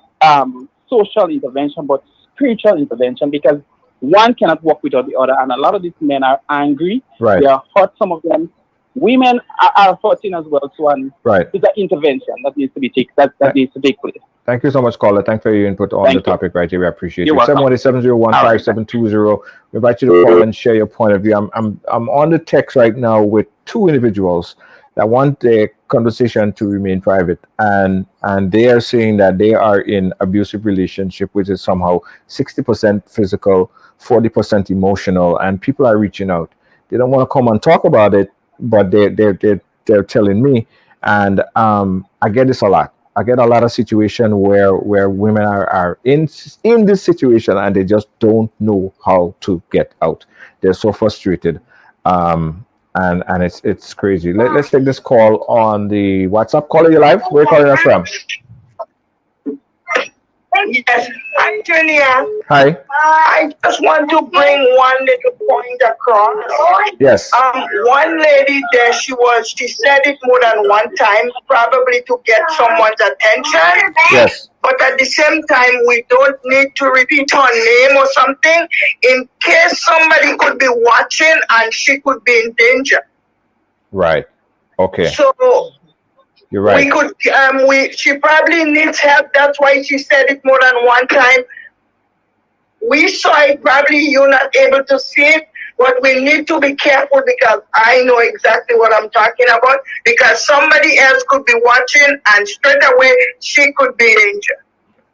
social intervention, but spiritual intervention, because one cannot work without the other. And a lot of these men are angry. Right. They are hurt. Some of them, women are hurting as well. So right. It's an intervention that needs to be taken. That needs to take place. Thank you so much, caller. Thanks for your input on the topic right here. We appreciate it. 718-701-5720. We invite you to call and share your point of view. I'm on the text right now with two individuals that want their conversation to remain private, and they are saying that they are in abusive relationship, which is somehow 60% physical, 40% emotional, and people are reaching out. They don't want to come and talk about it, but they're telling me, and I get this a lot. I get a lot of situations where women are in this situation and they just don't know how to get out. They're so frustrated, and it's crazy. Let's take this call on the WhatsApp. Caller, you live? Where are you calling us from? Yes, hi, Junior. Hi. I just want to bring one little point across. Yes. One lady there, she said it more than one time, probably to get someone's attention. Yes. But at the same time, we don't need to repeat her name or something in case somebody could be watching and she could be in danger. Right. Okay. So you're right. We could. She probably needs help. That's why she said it more than one time. We saw it. Probably you're not able to see it, but we need to be careful because I know exactly what I'm talking about. Because somebody else could be watching, and straight away she could be in danger.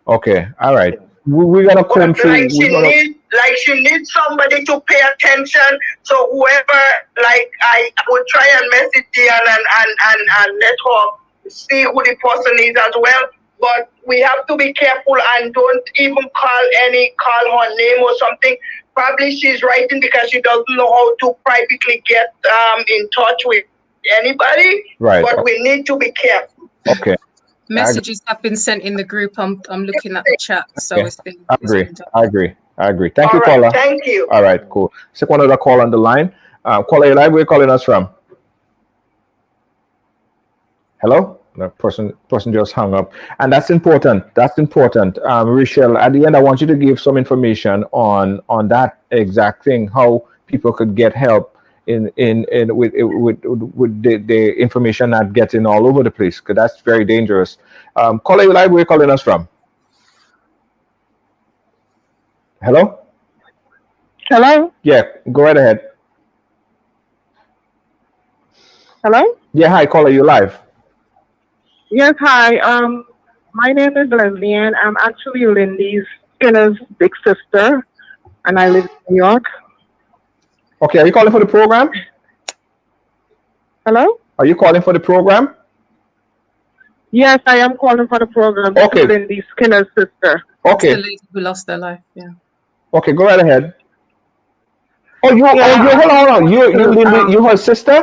Okay. All right. We're gonna come through. She needs somebody to pay attention. So whoever, I would try and message Diane and let her see who the person is as well. But we have to be careful and don't even call her name or something. Probably she's writing because she doesn't know how to privately get in touch with anybody. Right. But we need to be careful. Okay. Messages have been sent in the group. I'm looking at the chat, so okay. it's been. I agree. Thank you, right, caller. Thank you. All right, cool. Let's take one other call on the line. Caller, you live? Where are you calling us from? Hello? The person just hung up, and that's important. Rachel, at the end, I want you to give some information on that exact thing, how people could get help with the information not getting all over the place, because that's very dangerous. Caller, you live? Where are you calling us from? Hello? Hello? Yeah, go right ahead. Hello? Yeah, hi, caller, you live? Yes, hi. My name is Leslie, and I'm actually Lindy's Skinner's big sister, and I live in New York. Okay, are you calling for the program? Hello? Are you calling for the program? Yes, I am calling for the program. Okay. Lindy Skinner's sister. Okay. It's the lady who lost her life. Yeah. Okay, go right ahead. Hold on. You Lindy, you her sister?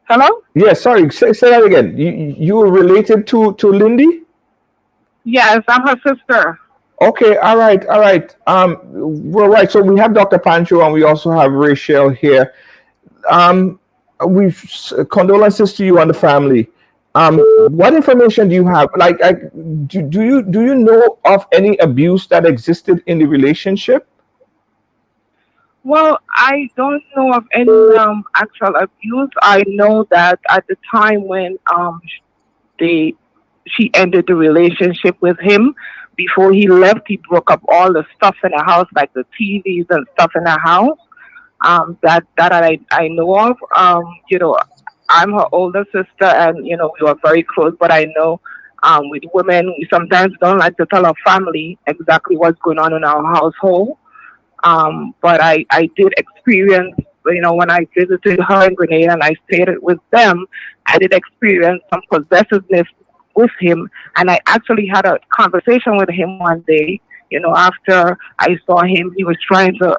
Hello? Yeah, sorry. Say that again. You were related to Lindy? Yes, I'm her sister. Okay, all right. Well, right. So we have Dr. Panchoo and we also have Rachel here. We've condolences to you and the family. What information do you have? Do you know of any abuse that existed in the relationship? Well, I don't know of any actual abuse. I know that at the time when she ended the relationship with him, before he left, he broke up all the stuff in the house, like the TVs and stuff in the house. That I know of. I'm her older sister, and we were very close. But I know with women, we sometimes don't like to tell our family exactly what's going on in our household. But I did experience, when I visited her in Grenada and I stayed with them, I did experience some possessiveness with him. And I actually had a conversation with him one day, after I saw him, he was trying to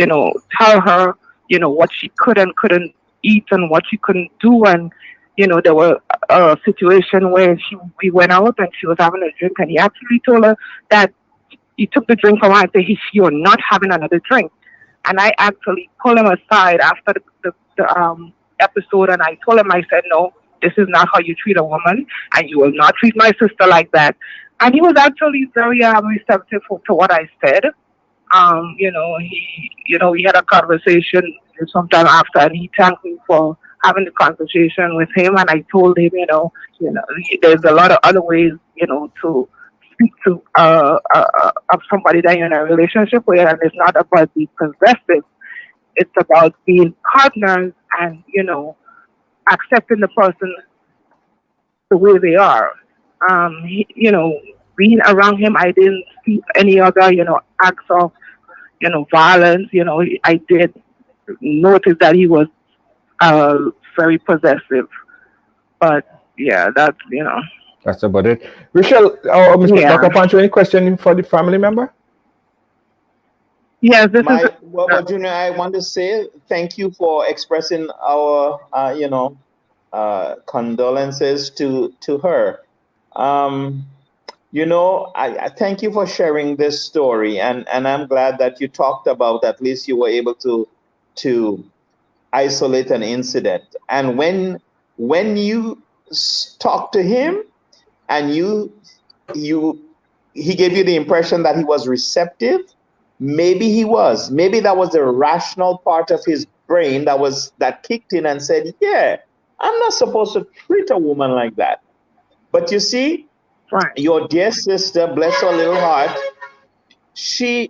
tell her, what she could and couldn't eat and what she couldn't do. And, there were a situation where we went out and she was having a drink, and he actually told her that he took the drink from her and said, "You're not having another drink." And I actually pulled him aside after the episode, and I told him, I said, "No, this is not how you treat a woman, and you will not treat my sister like that." And he was actually very receptive to what I said. We had a conversation sometime after, and he thanked me for having the conversation with him. And I told him, there's a lot of other ways, to speak to of somebody that you're in a relationship with, and it's not about being possessive. It's about being partners and, accepting the person the way they are. Being around him, I didn't see any other, acts of, violence. I did notice that he was very possessive. But yeah, that's, That's about it. Rachel, Mr. Dr. Panchoo, any question for the family member? Yes, well, Junior, I want to say thank you for expressing our, condolences to her. I thank you for sharing this story, and I'm glad that you talked about, at least you were able to isolate an incident. And when you talked to him, and he gave you the impression that he was receptive, maybe that was the rational part of his brain that kicked in and said, "Yeah, I'm not supposed to treat a woman like that." But you see, right. Your dear sister, bless her little heart, she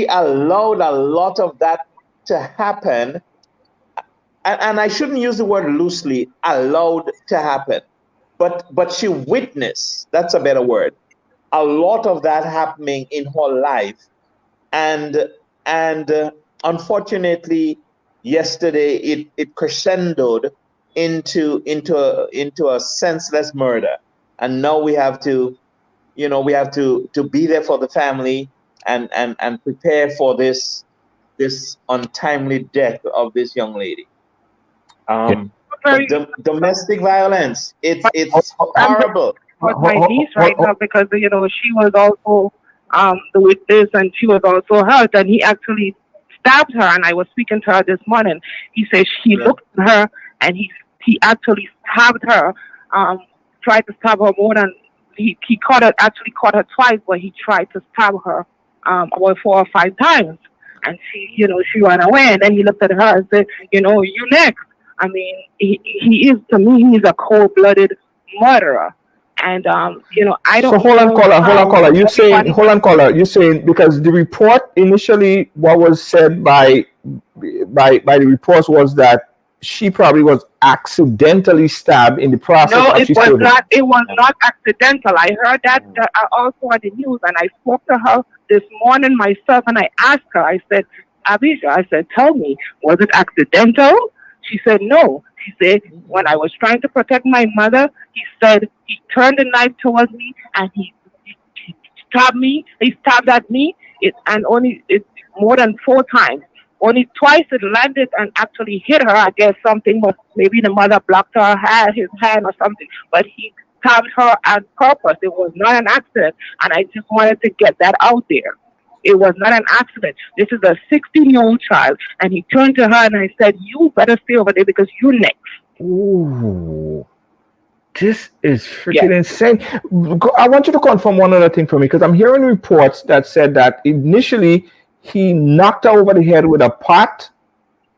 allowed a lot of that to happen. And I shouldn't use the word loosely, allowed to happen. But she witnessed, that's a better word, a lot of that happening in her life. And unfortunately, yesterday it crescendoed into a senseless murder. And now we have to be there for the family and prepare for this untimely death of this young lady. Domestic violence, it's horrible. With my niece right now, because she was also the witness, and she was also hurt, and he actually stabbed her. And I was speaking to her this morning. He said he looked at her and he actually stabbed her, tried to stab her more than he caught her twice, but he tried to stab her about 4 or 5 times, and she ran away. And then he looked at her and said, "You next." I mean, he is, to me, he's a cold-blooded murderer. And, I don't. So hold on, caller. You're saying, because the report initially, what was said by the reports was that she probably was accidentally stabbed in the process. No, it was not accidental. I heard that also on the news, and I spoke to her this morning myself, and I asked her, I said, "Abisha, tell me, was it accidental?" She said, "No." She said, "When I was trying to protect my mother, he said he turned the knife towards me and he stabbed me. He stabbed at me. It's more than 4 times. Only twice it landed and actually hit her. I guess something, but maybe the mother blocked his hand or something. But he stabbed her on purpose. It was not an accident. And I just wanted to get that out there. It was not an accident. This is a 16-year-old child." And he turned to her and I said, "You better stay over there because you're next." Ooh, this is freaking insane. I want you to confirm one other thing for me, because I'm hearing reports that said that initially he knocked her over the head with a pot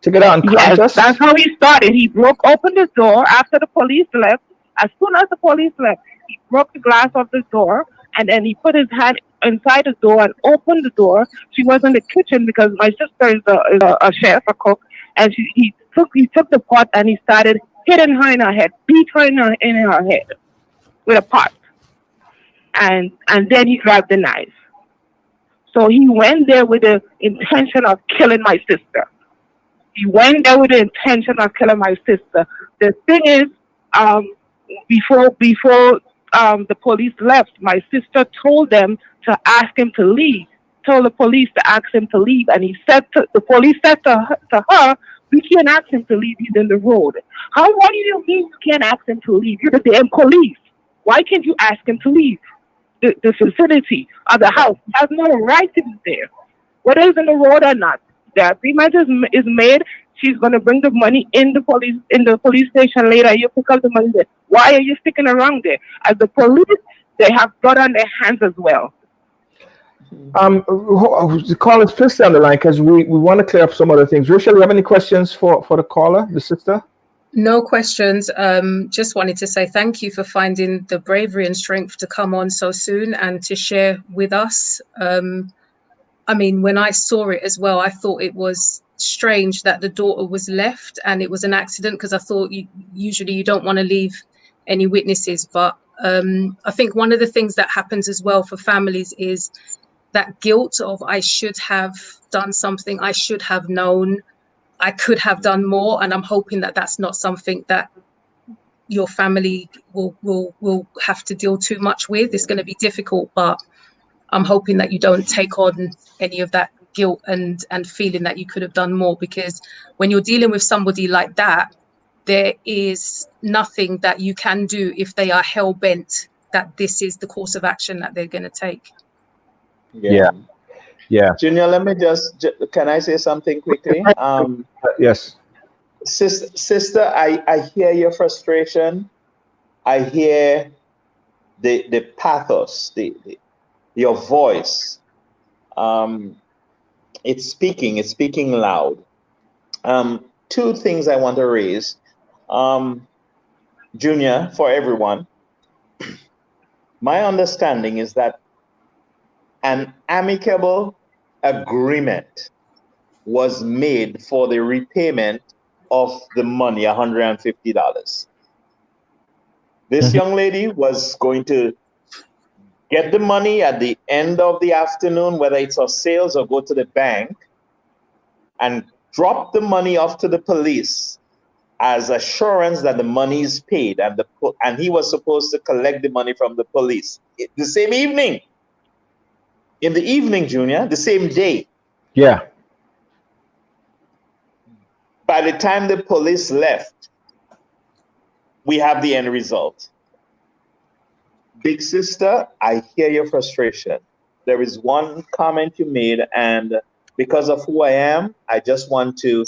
to get her unconscious. Yes, that's how he started. He broke open the door after the police left. As soon as the police left, he broke the glass of the door, and then he put his hand inside the door and opened the door. She was in the kitchen because my sister is a chef, a cook, and he took the pot and he started hitting her in her head, beat her in her head with a pot, and then he grabbed the knife. So he went there with the intention of killing my sister. He went there with the intention of killing my sister. The thing is, before the police left, my sister told them to ask him to leave told the police to ask him to leave, and the police said to her, "We can't ask him to leave. He's in the road." What do you mean you can't ask him to leave? You're the damn police. Why can't you ask him to leave the facility or the house? He has no right to be there, whether he's in the road or not. The agreement is made. She's gonna bring the money in the police station later. You pick up the money there. Why are you sticking around there? As the police, they have blood on their hands as well. The caller's please stay on the line because we want to clear up some other things. Rachel, you have any questions for the caller, the sister? No questions. Just wanted to say thank you for finding the bravery and strength to come on so soon and to share with us. I mean, when I saw it as well, I thought it was strange that the daughter was left and it was an accident, because I thought usually you don't want to leave any witnesses. But I think one of the things that happens as well for families is that guilt of I should have done something, I should have known, I could have done more. And I'm hoping that that's not something that your family will have to deal too much with. It's going to be difficult, but I'm hoping that you don't take on any of that guilt and feeling that you could have done more, because when you're dealing with somebody like that, there is nothing that you can do if they are hell-bent that this is the course of action that they're going to take. Yeah. Junior, let me can I say something quickly? Yes. Sister, I hear your frustration. I hear the pathos, your voice. It's speaking loud. Two things I want to raise. Junior, for everyone, my understanding is that an amicable agreement was made for the repayment of the money, $150. This young lady was going to get the money at the end of the afternoon, whether it's her sales or go to the bank, and drop the money off to the police as assurance that the money is paid, and he was supposed to collect the money from the police the same evening. In the evening, Junior, the same day. Yeah. By the time the police left, we have the end result. Big sister, I hear your frustration. There is one comment you made, and because of who I am, I just want to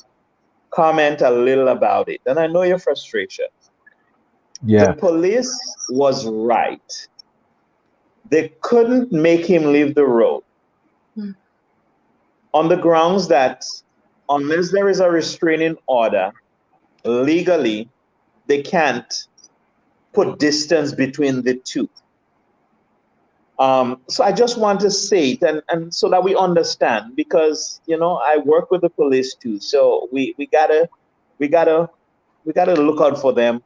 comment a little about it. And I know your frustration. Yeah. The police was right. They couldn't make him leave the road on the grounds that unless there is a restraining order, legally, they can't put distance between the two. So I just want to say it, and so that we understand, because I work with the police too, so we gotta look out for them,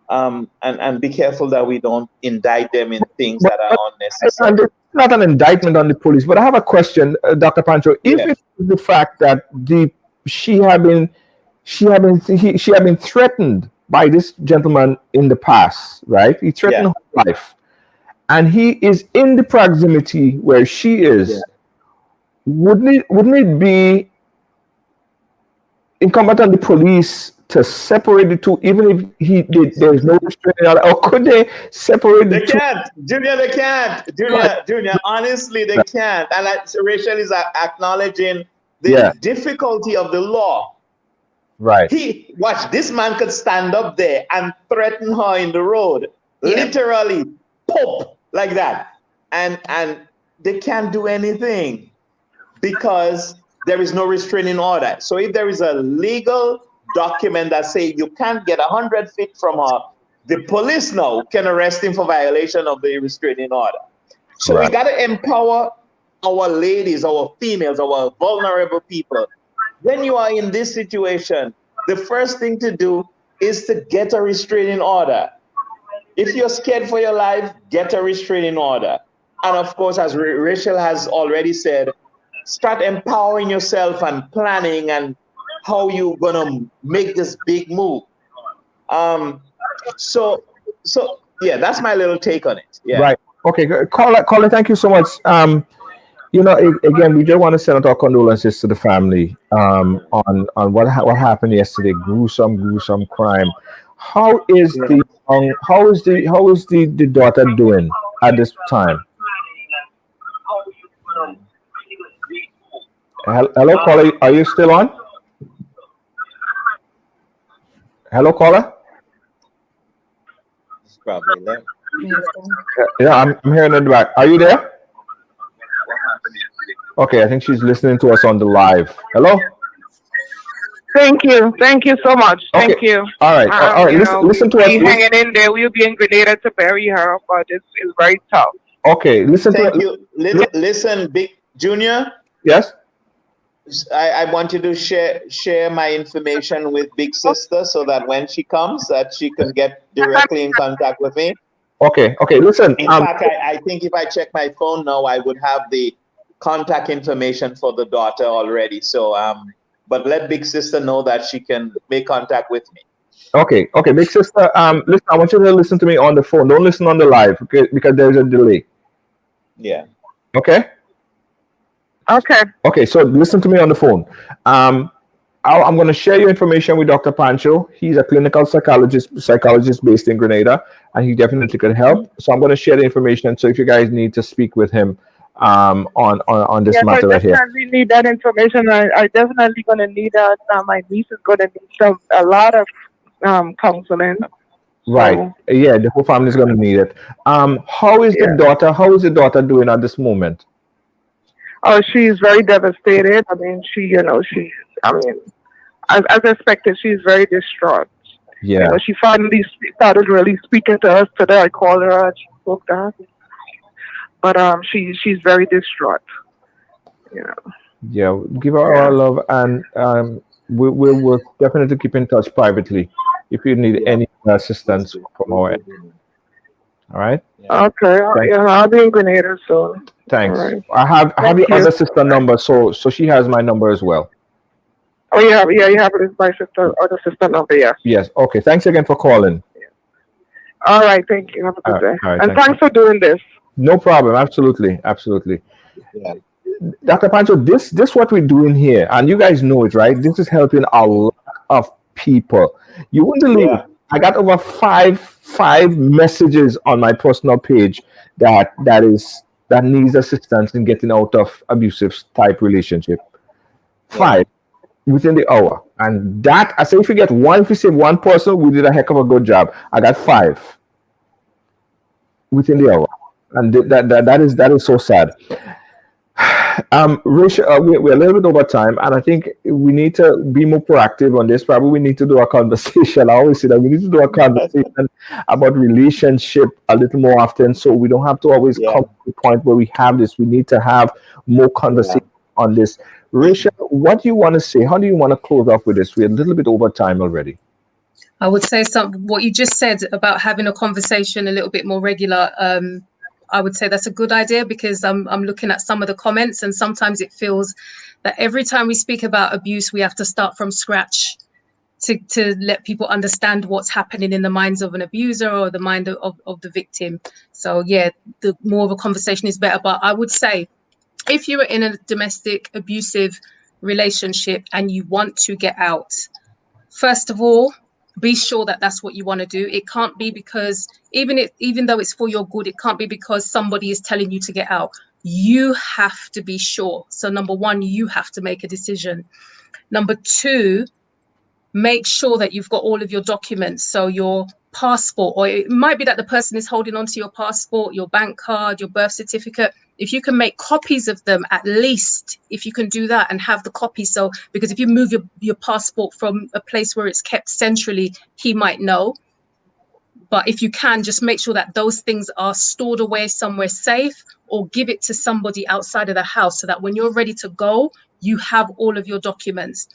and be careful that we don't indict them in things that are unnecessary. And it's not an indictment on the police, but I have a question, Dr. Panchoo. If it is the fact that she had been threatened by this gentleman in the past, right? He threatened her life, and he is in the proximity where she is. Wouldn't it be incumbent on the police to separate the two, even if there is no restraining order, or could they separate the two? They can't, Junior. They can't, Junior. Honestly, they can't. And Rachel is acknowledging the difficulty of the law. Right. This man could stand up there and threaten her in the road, literally, pop, like that, and they can't do anything because there is no restraining order. So if there is a legal document that say you can't get 100 feet from her, the police now can arrest him for violation of the restraining order. So we got to empower our ladies, our females, our vulnerable people. When you are in this situation, the first thing to do is to get a restraining order. If you're scared for your life, get a restraining order. And of course, as Rachel has already said, start empowering yourself and planning and how you're gonna make this big move. So yeah, that's my little take on it. Yeah. Right. Okay, caller, thank you so much. Again, we just want to send out our condolences to the family on what happened yesterday. Gruesome crime. How is the daughter doing at this time? Hello, caller. Are you still on? Hello, caller. It's probably there. Yeah, I'm hearing it back. Are you there? Okay, I think she's listening to us on the live. Hello. Thank you so much. Okay. Thank you. All right. All right. Listen to us. We'll be hanging in there. We'll be in Grenada to bury her, but it's very tough. Okay. Listen. Thank you. Listen, Big Junior. Yes. I want you to share my information with Big Sister so that when she comes, that she can get directly in contact with me. Okay. Listen. In fact, I think if I check my phone now, I would have the contact information for the daughter already. So, but let Big Sister know that she can make contact with me. Okay, Big Sister. Listen, I want you to listen to me on the phone. Don't listen on the live, okay? Because there's a delay. Yeah. Okay. Okay. So listen to me on the phone. I'm going to share your information with Dr. Panchoo. He's a clinical psychologist based in Grenada, and he definitely could help. So I'm going to share the information. So if you guys need to speak with him on this matter right here. I definitely need that information. I definitely going to need that. My niece is going to need a lot of counseling. Right. So, yeah, the whole family is going to need it. How is the daughter? How is the daughter doing at this moment? Oh, she's very devastated. I mean, as expected, she's very distraught. Yeah. She finally started really speaking to us today. I called her and she spoke to us. But she's very distraught. Yeah, give her our love, and we'll definitely keep in touch privately if you need any assistance from our end. All right. Okay. I'll be in Grenada soon. Thanks. Right. I have your other sister number, so she has my number as well. Oh, you have it. My other sister number. Yes. Yes. Okay. Thanks again for calling. All right. Thank you. Have a good day. Right, and thanks for doing this. No problem. Absolutely. Yeah. Dr. Panchoo, this what we're doing here, and you guys know it, right? This is helping a lot of people. You wouldn't believe it. I got over five messages on my personal page that needs assistance in getting out of abusive type relationship. 5 within the hour. And that, I say, if you save one person, we did a heck of a good job. I got 5 within the hour. And that is so sad. Rachel, we're a little bit over time, and I think we need to be more proactive on this. Probably we need to do a conversation. I always say that we need to do a conversation about relationship a little more often, so we don't have to always come to the point where we have this. We need to have more conversation on this. Rachel, what do you want to say? How do you want to close off with this? We're a little bit over time already. I would say what you just said about having a conversation a little bit more regular. I would say that's a good idea, because I'm looking at some of the comments, and sometimes it feels that every time we speak about abuse, we have to start from scratch to let people understand what's happening in the minds of an abuser or the mind of the victim. So yeah, the more of a conversation is better. But I would say, if you are in a domestic abusive relationship and you want to get out, first of all, be sure that that's what you want to do. It can't be because, even though it's for your good, it can't be because somebody is telling you to get out. You have to be sure. So number 1, you have to make a decision. Number 2, make sure that you've got all of your documents. So your passport, or it might be that the person is holding on to your passport, your bank card, your birth certificate. If you can make copies of them, at least, if you can do that and have the copy. So, because if you move your passport from a place where it's kept centrally, he might know. But if you can, just make sure that those things are stored away somewhere safe, or give it to somebody outside of the house, so that when you're ready to go, you have all of your documents.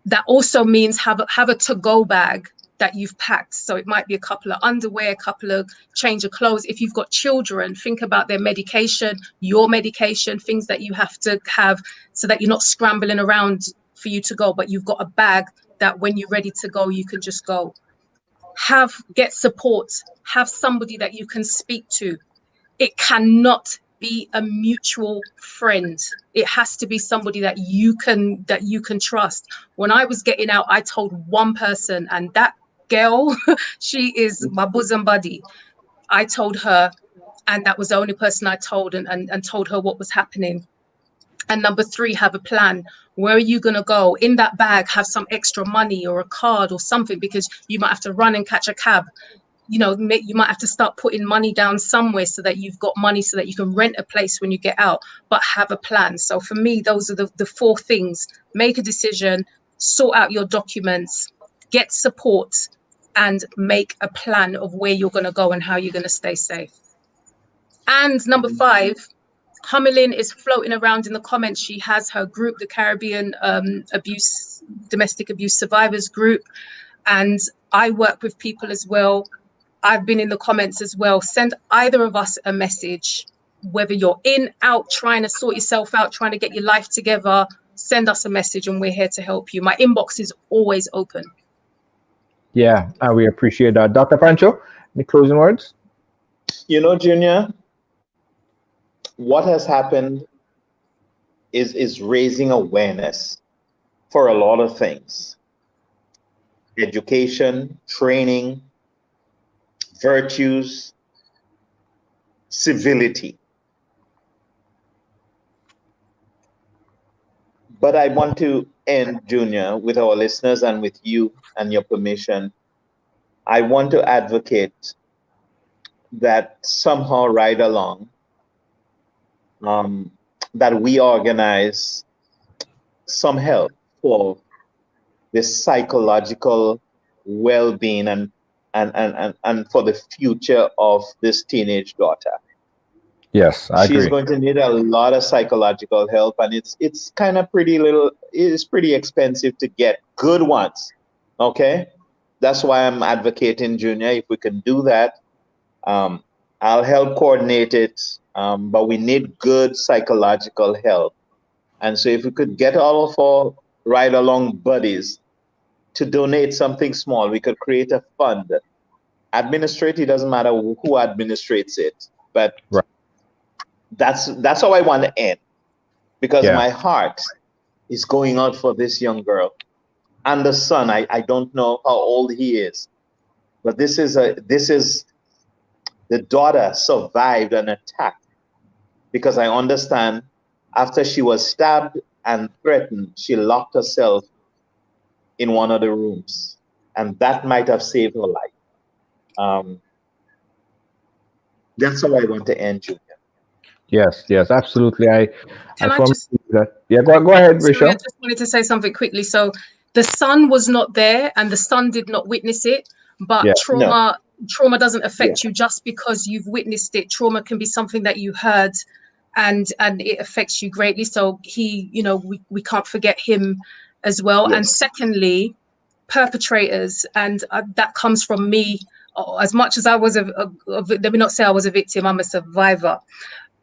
That also means have a to-go bag that you've packed. So it might be a couple of underwear, a couple of change of clothes. If you've got children, think about their medication, your medication, things that you have to have, so that you're not scrambling around for you to go, but you've got a bag that when you're ready to go, you can just go. Get support, have somebody that you can speak to. It cannot be a mutual friend. It has to be somebody that you can trust. When I was getting out, I told one person, and that girl, she is my bosom buddy. I told her, and that was the only person I told, and told her what was happening. And number 3, have a plan. Where are you going to go? In that bag, have some extra money or a card or something, because you might have to run and catch a cab. You know, you might have to start putting money down somewhere so that you've got money so that you can rent a place when you get out, but have a plan. So for me, those are the 4 things. Make a decision, sort out your documents, get support, and make a plan of where you're going to go and how you're going to stay safe. And number 5, Hummelin is floating around in the comments. She has her group, the Caribbean Domestic Abuse Survivors Group. And I work with people as well. I've been in the comments as well. Send either of us a message, whether you're in, out, trying to sort yourself out, trying to get your life together. Send us a message and we're here to help you. My inbox is always open. Yeah, we appreciate that. Dr. Panchoo, any closing words? You know, Junior, what has happened is raising awareness for a lot of things. Education, training, virtues, civility. But I want to end, Junior, with our listeners and with you and your permission. I want to advocate that somehow right along, that we organize some help for this psychological well-being and for the future of this teenage daughter. Yes, I agree. She's going to need a lot of psychological help, and it's kind of it's pretty expensive to get good ones. Okay, that's why I'm advocating, Junior. If we can do that, I'll help coordinate it. But we need good psychological help, and so if we could get all of our ride-along buddies to donate something small, we could create a fund. Administrate it, doesn't matter who administrates it, but right. That's how I want to end, because my heart is going out for this young girl and the son. I don't know how old he is, but this is the daughter survived an attack, because I understand after she was stabbed and threatened, she locked herself in one of the rooms, and that might have saved her life. That's how I want to end, Junior. Yes, absolutely. I just that. Yeah, go ahead, Rachel. I just wanted to say something quickly. So the son was not there and the son did not witness it, but trauma doesn't affect you just because you've witnessed it. Trauma can be something that you heard and it affects you greatly. So he, you know, we can't forget him as well. Yes. And secondly, perpetrators, and that comes from me. As much as I was let me not say I was a victim, I'm a survivor.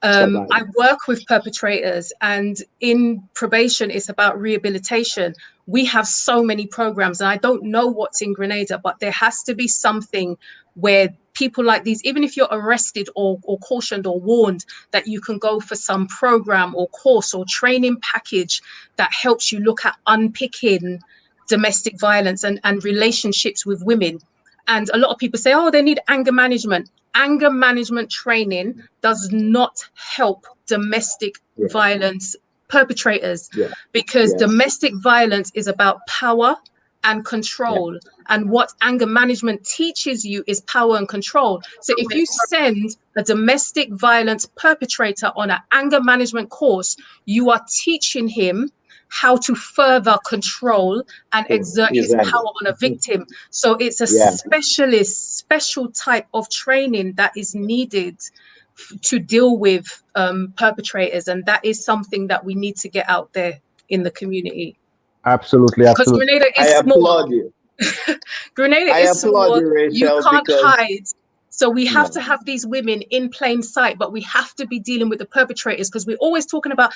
I work with perpetrators, and in probation, it's about rehabilitation. We have so many programs, and I don't know what's in Grenada, but there has to be something where people like these, even if you're arrested or cautioned or warned, that you can go for some program or course or training package that helps you look at unpicking domestic violence and relationships with women. And a lot of people say, oh, they need anger management. Anger management training does not help domestic violence perpetrators, because domestic violence is about power and control. And what anger management teaches you is power and control. So if you send a domestic violence perpetrator on an anger management course, you are teaching him how to further control and exert his power on a victim. So it's a special type of training that is needed to deal with perpetrators. And that is something that we need to get out there in the community. Absolutely. Because Grenada is small. Applaud you. Grenada is small. You can't hide. So we have to have these women in plain sight, but we have to be dealing with the perpetrators, because we're always talking about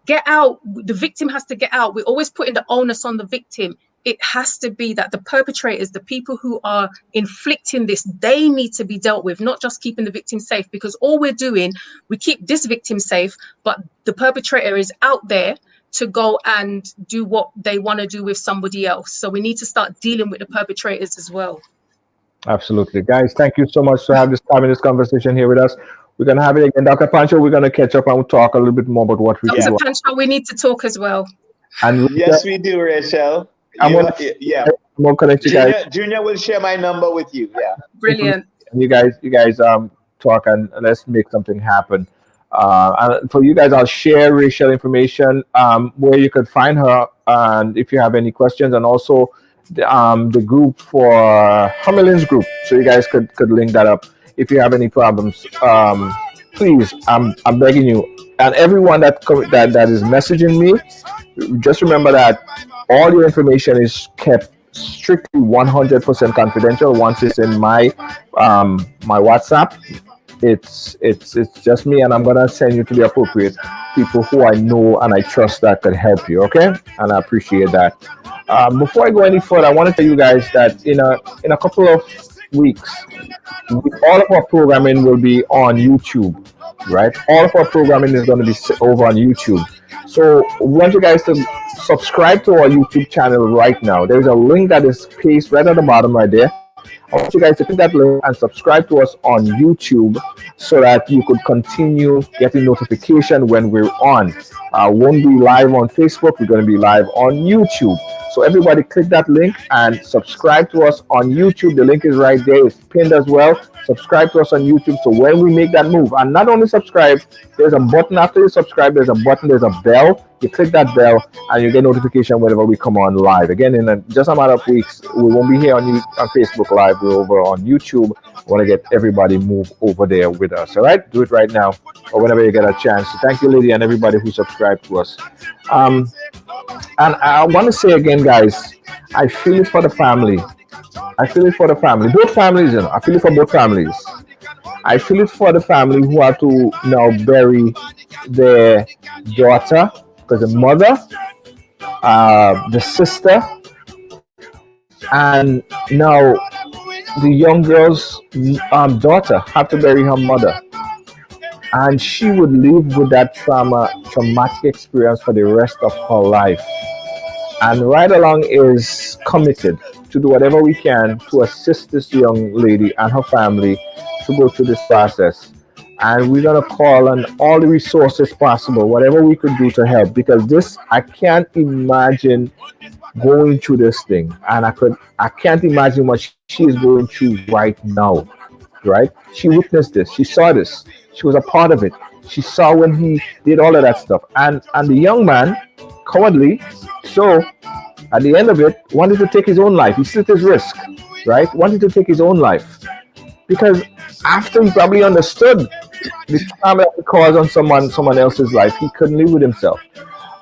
get out. The victim has to get out. We're always putting the onus on the victim. it has to be that the perpetrators, the people who are inflicting this, they need to be dealt with, not just keeping the victim safe, because all we're doing, we keep this victim safe, but the perpetrator is out there to go and do what they want to do with somebody else. So we need to start dealing with the perpetrators as well. Absolutely. Guys, thank you so much for having this conversation here with us. We're going to have it again. Dr. Panchoo, we're going to catch up and we'll talk a little bit more about what we do. Dr. Panchoo, we need to talk as well. And yes, we do, Rachel. Yeah. We'll connect you guys. Junior will share my number with you. Yeah. Brilliant. You guys talk and let's make something happen. And for you guys, I'll share Rachel information where you could find her, and if you have any questions, and also the group for Hummerlin's group, so you guys could link that up if you have any problems. Please, I'm begging you, and everyone that is messaging me, just remember that all your information is kept strictly 100% confidential. Once it's in my my WhatsApp, it's just me, and I'm gonna send you to the appropriate people who I know and I trust that could help you. Okay, and I appreciate that. Before I go any further, I want to tell you guys that in a couple of weeks, all of our programming will be on YouTube. Right, all of our programming is going to be over on YouTube. So we want you guys to subscribe to our YouTube channel right now. There's a link that is pasted right at the bottom right there. I want you guys to click that link and subscribe to us on YouTube so that you could continue getting notification when we're on. Won't be live on Facebook. We're going to be live on YouTube. So everybody click that link and subscribe to us on YouTube. The link is right there. It's pinned as well. Subscribe to us on YouTube so when we make that move, and not only subscribe, there's a button after you subscribe, there's a bell. You click that bell and you get notification whenever we come on live. Again, in just a matter of weeks, we won't be here on Facebook Live. We're over on YouTube. I want to get everybody move over there with us. All right, do it right now or whenever you get a chance. So thank you, Lady, and everybody who subscribed to us. And I want to say again, guys, I feel it for the family. I feel it for the family. Both families, I feel it for both families. I feel it for the family who have to now bury their daughter, because the mother, the sister, and now the young girl's daughter have to bury her mother. And she would live with that traumatic experience for the rest of her life. And Ridelaong is committed to do whatever we can to assist this young lady and her family to go through this process. And we're going to call on all the resources possible, whatever we could do to help, because this, I can't imagine going through this thing. And I can't imagine what she is going through right now, right? She witnessed this. She saw this. She was a part of it. She saw when he did all of that stuff. And the young man, cowardly, so at the end of it, wanted to take his own life. He took his risk, right? Wanted to take his own life. Because after he probably understood the trauma that it caused on someone else's life, he couldn't live with himself.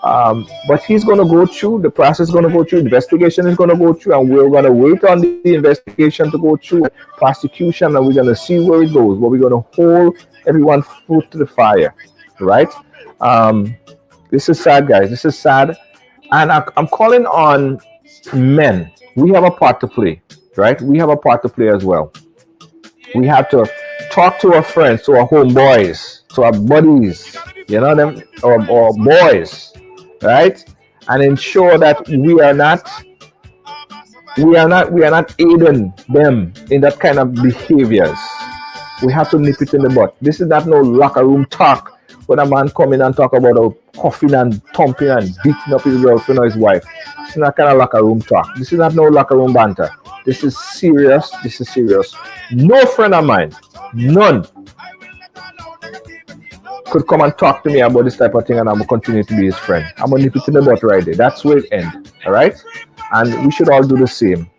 But he's going to go through, the process is going to go through, investigation is going to go through, and we're going to wait on the investigation to go through, prosecution, and we're going to see where it goes. But we're going to hold everyone foot to the fire, right? This is sad, guys. This is sad. And I'm calling on men. We have a part to play, right? We have a part to play as well. We have to talk to our friends, to our homeboys, to our buddies, you know them, or boys, right? And ensure that we are not aiding them in that kind of behaviors. We have to nip it in the butt. This is not no locker room talk when a man come in and talk about huffing and thumping and beating up his girlfriend or his wife. This is not kind of locker room talk. This is not no locker room banter. This is serious. This is serious. No friend of mine, none, could come and talk to me about this type of thing, and I'm going to continue to be his friend. I'm going to nip it in the butt right there. That's where it ends. All right? And we should all do the same.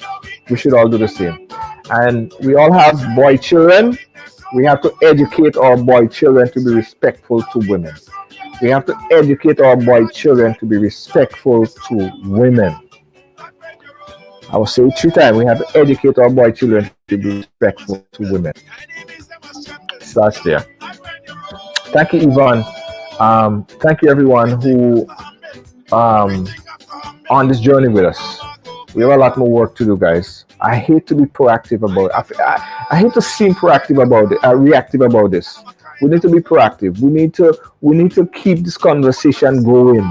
We should all do the same. And we all have boy children. We have to educate our boy children to be respectful to women. We have to educate our boy children to be respectful to women. I will say it 3 times. We have to educate our boy children to be respectful to women. Starts there. Thank you, Yvonne. Thank you, everyone who on this journey with us. We have a lot more work to do, guys. I hate to be proactive about it. I hate to seem proactive about it, reactive about this. We need to be proactive. We need to keep this conversation going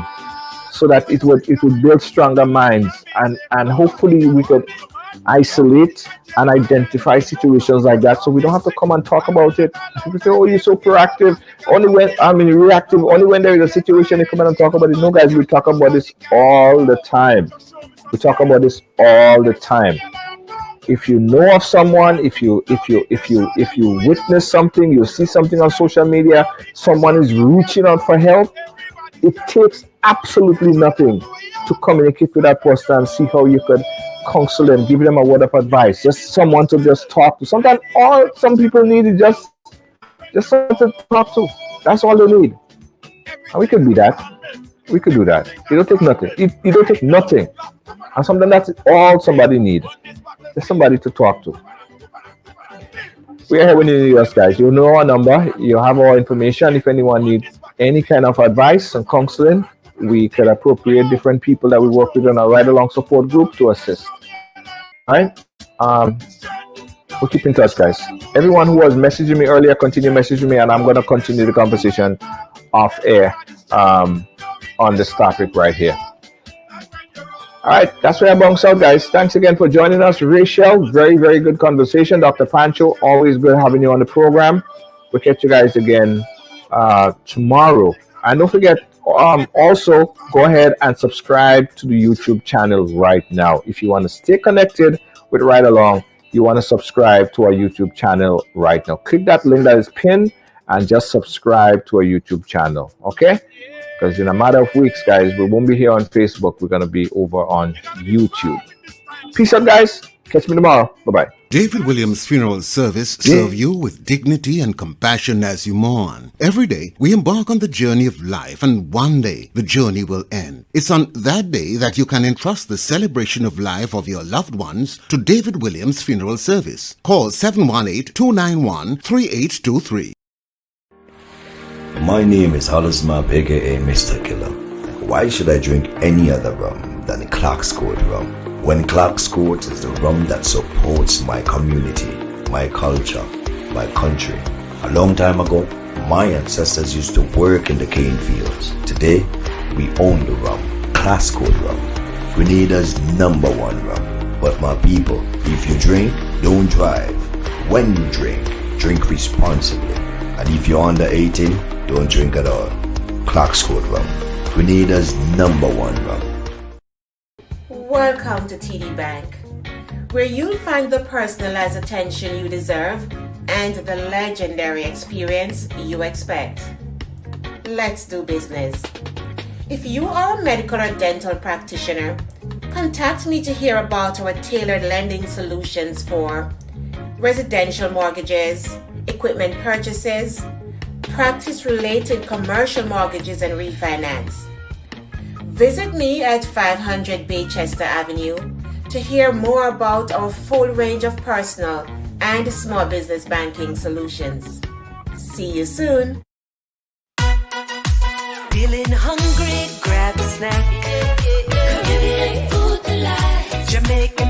so that it would build stronger minds, and hopefully we could isolate and identify situations like that, so we don't have to come and talk about it. People say, "Oh, you're so proactive." Only when reactive. Only when there is a situation you come in and talk about it. No, guys, we talk about this all the time. We talk about this all the time. If you know of someone, if you witness something, you see something on social media, someone is reaching out for help, it takes absolutely nothing to communicate with that person and see how you could counsel them, give them a word of advice, just someone to just talk to. Sometimes all some people need is just someone to talk to. That's all they need. And we could be that. We could do that. It don't take nothing. It don't take nothing. And sometimes that's all somebody needs. Just somebody to talk to. We are here when you need us, guys. You know our number. You have our information. If anyone needs any kind of advice and counseling, we could appropriate different people that we work with on our Ridelaong support group to assist. All right? We'll keep in touch, guys. Everyone who was messaging me earlier, continue messaging me, and I'm going to continue the conversation off air on this topic right here. All right, that's where I bounce out, guys. Thanks again for joining us. Rachel, very, very good conversation. Dr. Panchoo, always good having you on the program. We'll catch you guys again tomorrow. And don't forget, also go ahead and subscribe to the YouTube channel right now. If you want to stay connected with Ridelaong, you want to subscribe to our YouTube channel right now. Click that link that is pinned and just subscribe to our YouTube channel, okay? Because in a matter of weeks, guys, we won't be here on Facebook. We're going to be over on YouTube. Peace out, guys. Catch me tomorrow. Bye-bye. David Williams Funeral Service serve you with dignity and compassion as you mourn. Every day, we embark on the journey of life, and one day, the journey will end. It's on that day that you can entrust the celebration of life of your loved ones to David Williams Funeral Service. Call 718-291-3823. My name is Hollismap, aka Mr. Killer. Why should I drink any other rum than Clark's Court rum? When Clark's Court is the rum that supports my community, my culture, my country. A long time ago, my ancestors used to work in the cane fields. Today, we own the rum, Clark's Court rum, Grenada's #1 rum. But my people, if you drink, don't drive. When you drink responsibly. And if you're under 18, don't drink at all. Clark's Court rum, Grenada's #1 rum. Welcome to TD Bank, where you'll find the personalized attention you deserve and the legendary experience you expect. Let's do business. If you are a medical or dental practitioner, contact me to hear about our tailored lending solutions for residential mortgages, equipment purchases, practice-related commercial mortgages and refinance. Visit me at 500 Baychester Avenue to hear more about our full range of personal and small business banking solutions. See you soon. Feeling hungry? Grab a snack. Caribbean food delight. Jamaican